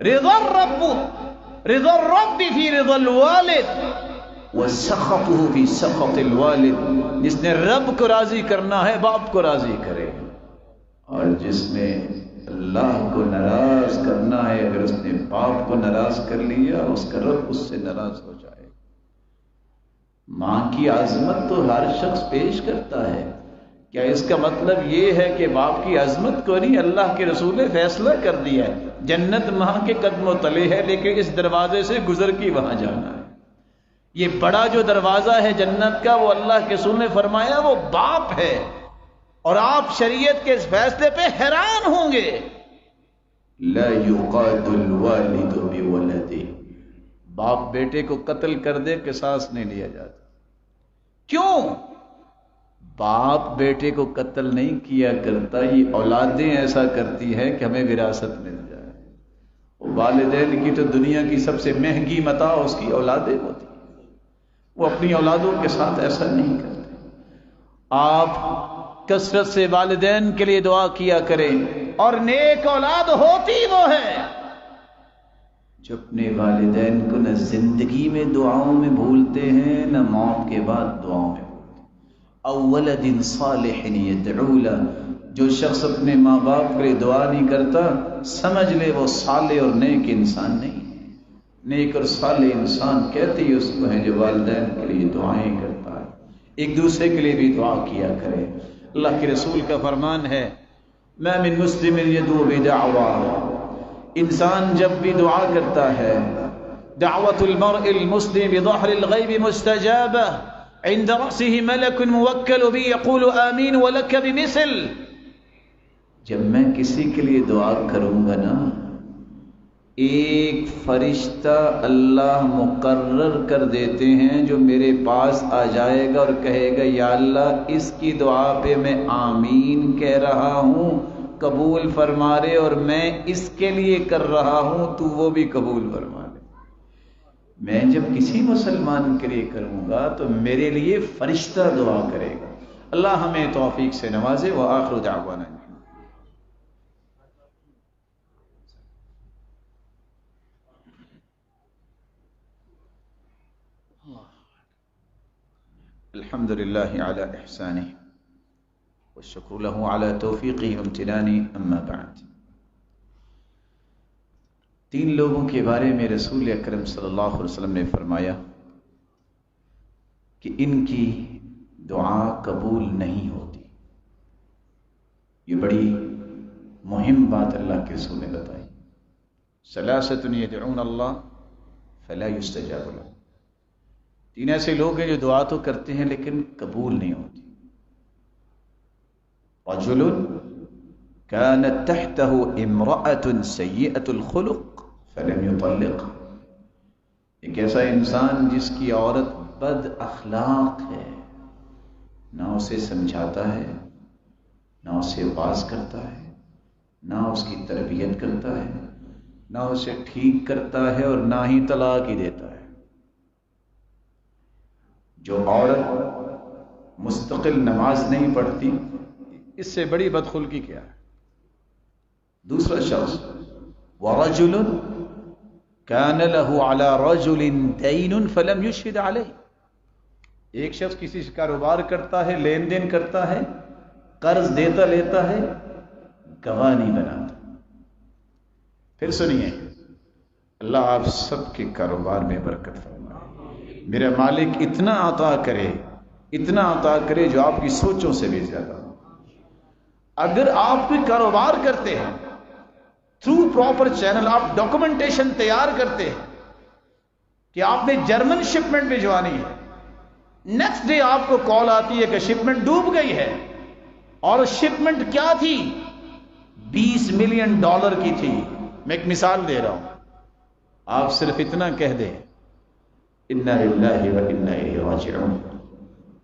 رضا الرب، رضا الرب فی رضا الوالد وسخطہ فی سخط الوالد، جس نے رب کو راضی کرنا ہے باپ کو راضی کرے، اور جس نے اللہ کو ناراض کرنا ہے اگر اس نے باپ کو ناراض کر لیا اس کا رب اس سے ناراض ہو جائے۔ ماں کی عظمت تو ہر شخص پیش کرتا ہے، کیا اس کا مطلب یہ ہے کہ باپ کی عظمت کو نہیں؟ اللہ کے رسول نے فیصلہ کر دیا ہے جنت ماں کے قدموں تلے ہے، لیکن اس دروازے سے گزر کے وہاں جانا ہے۔ یہ بڑا جو دروازہ ہے جنت کا وہ اللہ کے رسول نے فرمایا وہ باپ ہے، اور آپ شریعت کے اس فیصلے پہ حیران ہوں گے۔ لا یقاد الوالد بولدہ، باپ بیٹے کو قتل کر دے قصاص نہیں لیا جاتا۔ کیوں؟ باپ بیٹے کو قتل نہیں کیا کرتا، یہ اولادیں ایسا کرتی ہیں کہ ہمیں وراثت مل جائے۔ والدین کی تو دنیا کی سب سے مہنگی متاع اس کی اولادیں ہوتی ہیں، وہ اپنی اولادوں کے ساتھ ایسا نہیں کرتے۔ آپ کثرت سے والدین کے لیے دعا کیا کریں، اور نیک اولاد ہوتی وہ ہے جو اپنے والدین کو نہ زندگی میں دعاؤں میں بھولتے ہیں نہ موت کے بعد دعاؤں میں بھولتے ہیں۔ اولد صالح یدعو له، جو شخص اپنے ماں باپ کے لیے دعا نہیں کرتا سمجھ لے وہ صالح اور نیک انسان نہیں ہے۔ نیک اور صالح انسان کہتے ہی اس کو ہے جو والدین کے لیے دعائیں کرتا ہے، ایک دوسرے کے لیے بھی دعا کیا کرے۔ اللہ کے رسول کا فرمان ہے ما من مسلم یدعو بدعوی، انسان جب بھی دعا کرتا ہے، دعوت المرء المسلم بظهر الغیب مستجابہ عند رأسه ملک موکل بی یقول آمین ولک بمثل، جب میں کسی کے لیے دعا کروں گا نا ایک فرشتہ اللہ مقرر کر دیتے ہیں جو میرے پاس آ جائے گا اور کہے گا یا اللہ اس کی دعا پہ میں آمین کہہ رہا ہوں، قبول فرما رے، اور میں اس کے لیے کر رہا ہوں تو وہ بھی قبول فرما لے۔ میں جب کسی مسلمان کے لیے کروں گا تو میرے لیے فرشتہ دعا کرے گا۔ اللہ ہمیں توفیق سے نوازے۔ وآخر دعوانا الحمد للہ علی احسانہ والشکر له علی توفیقہ وامتنانہ، اما بعد۔ تین لوگوں کے بارے میں رسول اکرم صلی اللہ علیہ وسلم نے فرمایا کہ ان کی دعا قبول نہیں ہوتی۔ یہ بڑی مہم بات اللہ کے رسول نے بتائی۔ ثلاثۃ یدعون اللہ فلا یستجاب لهم، تین ایسے لوگ ہیں جو دعا تو کرتے ہیں لیکن قبول نہیں ہوتی. رجل كانت تحته امرأة سيئة الخلق فلم يطلق. ایک ایسا انسان جس کی عورت بد اخلاق ہے، نہ اسے سمجھاتا ہے، نہ اسے واعظ کرتا ہے، نہ اس کی تربیت کرتا ہے، نہ اسے ٹھیک کرتا ہے اور نہ ہی طلاق ہی دیتا ہے. جو عورت مستقل نماز نہیں پڑھتی، اس سے بڑی بدخلقی کیا ہے؟ دوسرا شخص ورجل كان له على رجل دين فلم يشهد عليه. ایک شخص کسی سے کاروبار کرتا ہے، لین دین کرتا ہے، قرض دیتا لیتا ہے، گواہ نہیں بناتا. پھر سنیے، اللہ آپ سب کے کاروبار میں برکت فرمائے. میرا مالک اتنا عطا کرے، اتنا عطا کرے جو آپ کی سوچوں سے بھی زیادہ. اگر آپ کوئی کاروبار کرتے ہیں، تھرو پراپر چینل آپ ڈاکومنٹیشن تیار کرتے ہیں کہ آپ نے جرمن شپمنٹ بھجوانی ہے، نیکسٹ ڈے آپ کو کال آتی ہے کہ شپمنٹ ڈوب گئی ہے، اور شپمنٹ کیا تھی؟ $20 ملین کی تھی. میں ایک مثال دے رہا ہوں. آپ صرف اتنا کہہ دیں انا للہ و انا الیہ راجعون،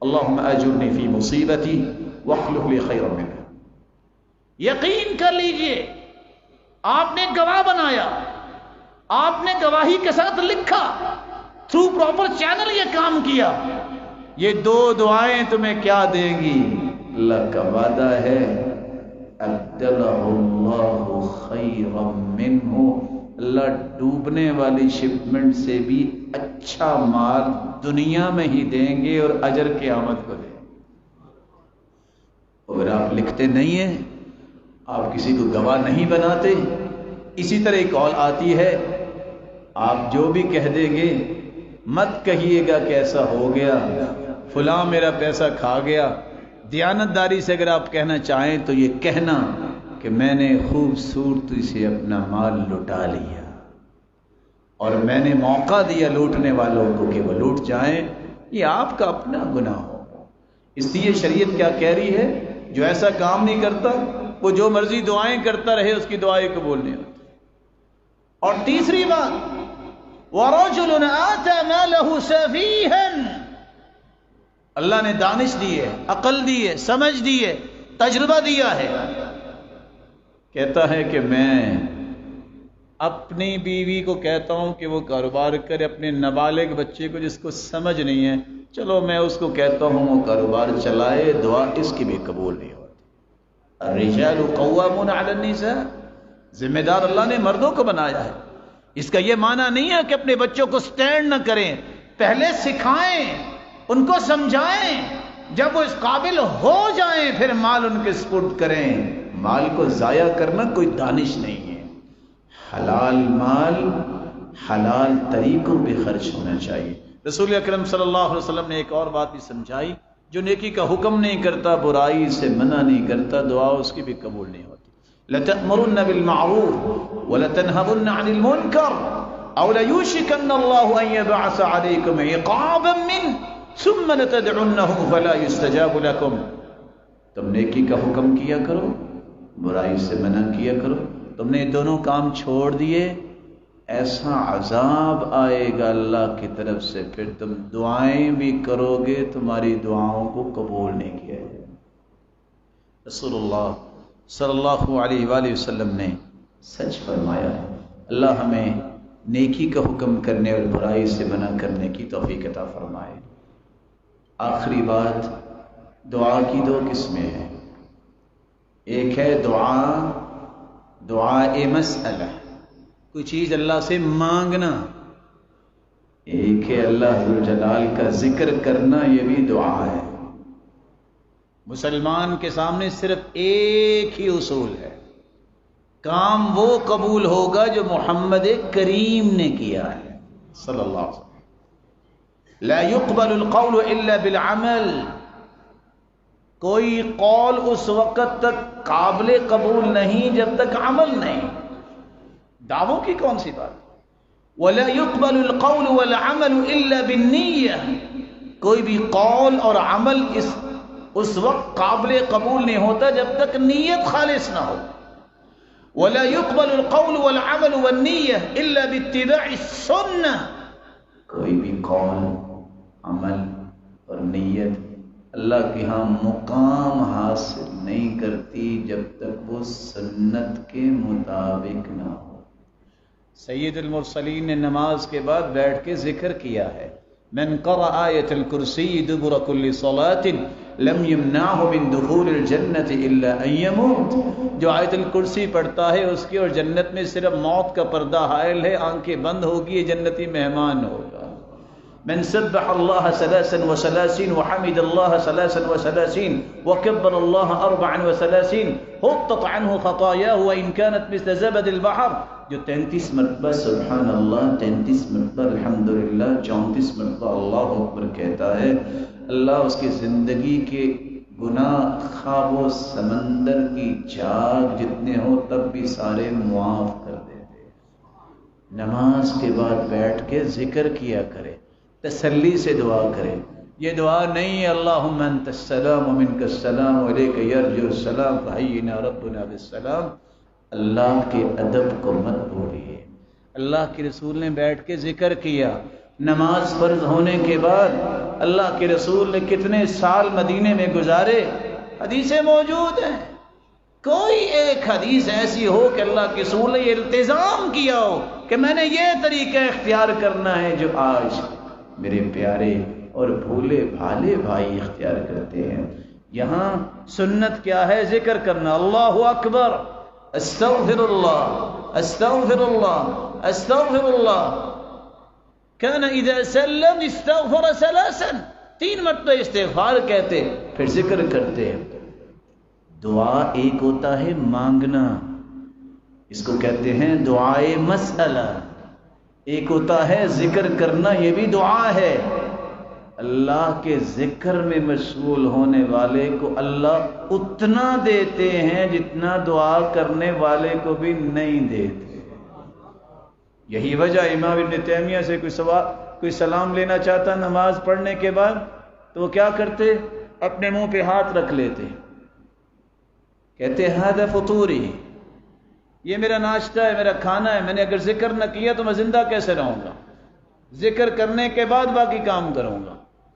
اللہم اجرنی فی مصیبتی واخلف لی خیرا منہا. یقین کر لیجئے آپ نے گواہ بنایا، آپ نے گواہی کے ساتھ لکھا، تھرو پراپر چینل یہ کام کیا. یہ دو دعائیں تمہیں کیا دیں گی؟ اللہ کا وعدہ ہے ابدلہ اللہ خیرا منہ، اللہ ڈوبنے والی شپمنٹ سے بھی اچھا مال دنیا میں ہی دیں گے اور اجر قیامت کو دیں گے. اگر آپ لکھتے نہیں ہیں، آپ کسی کو گواہ نہیں بناتے، اسی طرح ایک کال آتی ہے، آپ جو بھی کہہ دیں گے مت کہیے گا کہ ایسا ہو گیا، فلاں میرا پیسہ کھا گیا. دیانتداری سے اگر آپ کہنا چاہیں تو یہ کہنا کہ میں نے خوبصورتی سے اپنا مال لٹا لیا اور میں نے موقع دیا لوٹنے والوں کو کہ وہ لوٹ جائیں، یہ آپ کا اپنا گناہ ہو. اس لیے شریعت کیا کہہ رہی ہے؟ جو ایسا کام نہیں کرتا وہ جو مرضی دعائیں کرتا رہے، اس کی دعائیں قبول نہیں ہوتی. اور تیسری بات، وَرَجُلٌ آتَى مَالَهُ سَفِيهًا، اللہ نے دانش دی ہے، عقل دی ہے، سمجھ دی ہے، تجربہ دیا ہے. کہتا ہے کہ میں اپنی بیوی کو کہتا ہوں کہ وہ کاروبار کرے، اپنے نابالغ بچے کو جس کو سمجھ نہیں ہے، چلو میں اس کو کہتا ہوں وہ کاروبار چلائے، دعا اس کی بھی قبول نہیں ہوتی. الرجال قوامون علی النساء، ذمہ دار اللہ نے مردوں کو بنایا ہے. اس کا یہ معنی نہیں ہے کہ اپنے بچوں کو سٹینڈ نہ کریں، پہلے سکھائیں، ان کو سمجھائیں، جب وہ اس قابل ہو جائیں پھر مال ان کے سپرد کریں. مال کو ضائع کرنا کوئی دانش نہیں ہے. حلال مال حلال طریقوں پہ خرچ ہونا چاہیے. رسول اکرم صلی اللہ علیہ وسلم نے ایک اور بات بھی سمجھائی، جو نیکی کا حکم نہیں کرتا، برائی سے منع نہیں کرتا، دعا اس کی بھی قبول نہیں ہوتی. لَتَأْمُرُنَّ بِالْمَعْرُوفِ وَلَتَنْهَوُنَّ عَنِ الْمُنْكَرِ أَوْ لَيُوشِكَنَّ اللَّهُ أَنْ يَبْعَثَ عَلَيْكُمْ عِقَابًا مِّنْهُ ثُمَّ لَتَدْعُنَّهُ فَلَا يُسْتَجَابُ لَكُمْ. تم نیکی کا حکم کیا کرو، برائی سے منع کیا کرو. تم نے دونوں کام چھوڑ دیے، ایسا عذاب آئے گا اللہ کی طرف سے، پھر تم دعائیں بھی کرو گے، تمہاری دعاؤں کو قبول نہیں کیا جائے. رسول اللہ صلی اللہ علیہ وآلہ وسلم نے سچ فرمایا ہے. اللہ ہمیں نیکی کا حکم کرنے اور برائی سے منع کرنے کی توفیق عطا فرمائے. آخری بات، دعا کی دو قسمیں ہیں. ایک ہے دعا مسئلہ، کوئی چیز اللہ سے مانگنا. ایک ہے اللہ جلال کا ذکر کرنا، یہ بھی دعا ہے. مسلمان کے سامنے صرف ایک ہی اصول ہے، کام وہ قبول ہوگا جو محمد کریم نے کیا ہے صلی اللہ علیہ وسلم. لا يقبل القول الا بالعمل، کوئی قول اس وقت تک قابل قبول نہیں جب تک عمل نہیں. دعووں کی کون سی بات؟ وَلَا يُقْبَلُ الْقَوْلُ وَالْعَمَلُ إِلَّا بِالنِّيَّةِ، کوئی بھی قول اور عمل اس وقت قابل قبول نہیں ہوتا جب تک نیت خالص نہ ہو. وَلَا يُقْبَلُ الْقَوْلُ وَالْعَمَلُ وَالنِّيَّةِ إِلَّا بِاتِّبَاعِ السُّنَّةِ، کوئی بھی قول، عمل اور نیت اللہ کے ہاں مقام حاصل نہیں کرتی جب تک وہ سنت کے مطابق نہ ہو. سید المرسلین نے نماز کے بعد بیٹھ کے ذکر کیا ہے، من قرأ آیت الکرسی دبر کل صلاۃ لم یمنعہ من دخول الجنت الا ان یموت، جو آیت الکرسی پڑھتا ہے اس کی اور جنت میں صرف موت کا پردہ حائل ہے، آنکھیں بند ہوگی، یہ جنتی مہمان ہوگا. من سبح اللہ 33 وحمد اللہ 33 وکبر اللہ 34 حطت عنہ خطایاہ وان كانت مثل زبد البحر، جو 33 مرتبہ سبحان اللہ، 33 مرتبہ الحمدللہ، 34 مرتبہ اللہ اکبر کہتا ہے، اللہ اس کی زندگی کے گناہ خواہ وہ سمندر کی جھاگ جتنے ہو تب بھی سارے معاف کر دیتے. نماز کے بعد بیٹھ کے ذکر کیا کرے، تسلی سے دعا کرے. یہ دعا نہیں ہے اللہم انت السلام ومنک السلام وعلیک یرجع السلام فحینا ربنا بالسلام. اللہ کے ادب کو مت بھولیے. اللہ کے رسول نے بیٹھ کے ذکر کیا. نماز فرض ہونے کے بعد اللہ کے رسول نے کتنے سال مدینے میں گزارے، حدیثیں موجود ہیں. کوئی ایک حدیث ایسی ہو کہ اللہ کے رسول نے یہ التزام کیا ہو کہ میں نے یہ طریقہ اختیار کرنا ہے جو آج میرے پیارے اور بھولے بھالے بھائی اختیار کرتے ہیں. یہاں سنت کیا ہے؟ ذکر کرنا، اللہ اکبر، استغفر اللہ، استغفر اللہ، استغفر اللہ. كان اذا سلم استغفر ثلاثا، 3 مرتبہ استغفار کہتے پھر ذکر کرتے. دعا ایک ہوتا ہے مانگنا، اس کو کہتے ہیں دعائے مسئلہ. ایک ہوتا ہے ذکر کرنا، یہ بھی دعا ہے. اللہ کے ذکر میں مشغول ہونے والے کو اللہ اتنا دیتے ہیں جتنا دعا کرنے والے کو بھی نہیں دیتے. یہی وجہ امام ابن تیمیہ سے کوئی سلام لینا چاہتا نماز پڑھنے کے بعد تو وہ کیا کرتے؟ اپنے منہ پہ ہاتھ رکھ لیتے، کہتے ھذا فطوری، یہ میرا ناشتہ ہے، میرا کھانا ہے، میں نے اگر ذکر نہ کیا تو میں زندہ کیسے رہوں گا؟ ذکر کرنے کے بعد باقی کام کروں گا.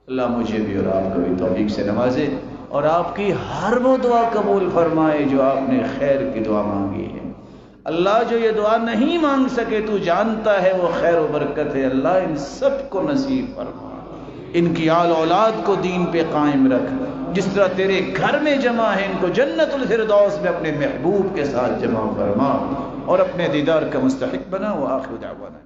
اللہ مجھے بھی اور آپ کو بھی توفیق سے نوازے اور آپ کی ہر وہ دعا قبول فرمائے جو آپ نے خیر کی دعا مانگی ہے. اللہ جو یہ دعا نہیں مانگ سکے تو جانتا ہے وہ خیر و برکت ہے. اللہ ان سب کو نصیب فرما، ان کی آل اولاد کو دین پہ قائم رکھ. جس طرح تیرے گھر میں جمع ہے ان کو جنت الفردوس میں اپنے محبوب کے ساتھ جمع فرما اور اپنے دیدار کا مستحق بنا. وآخر دعوانا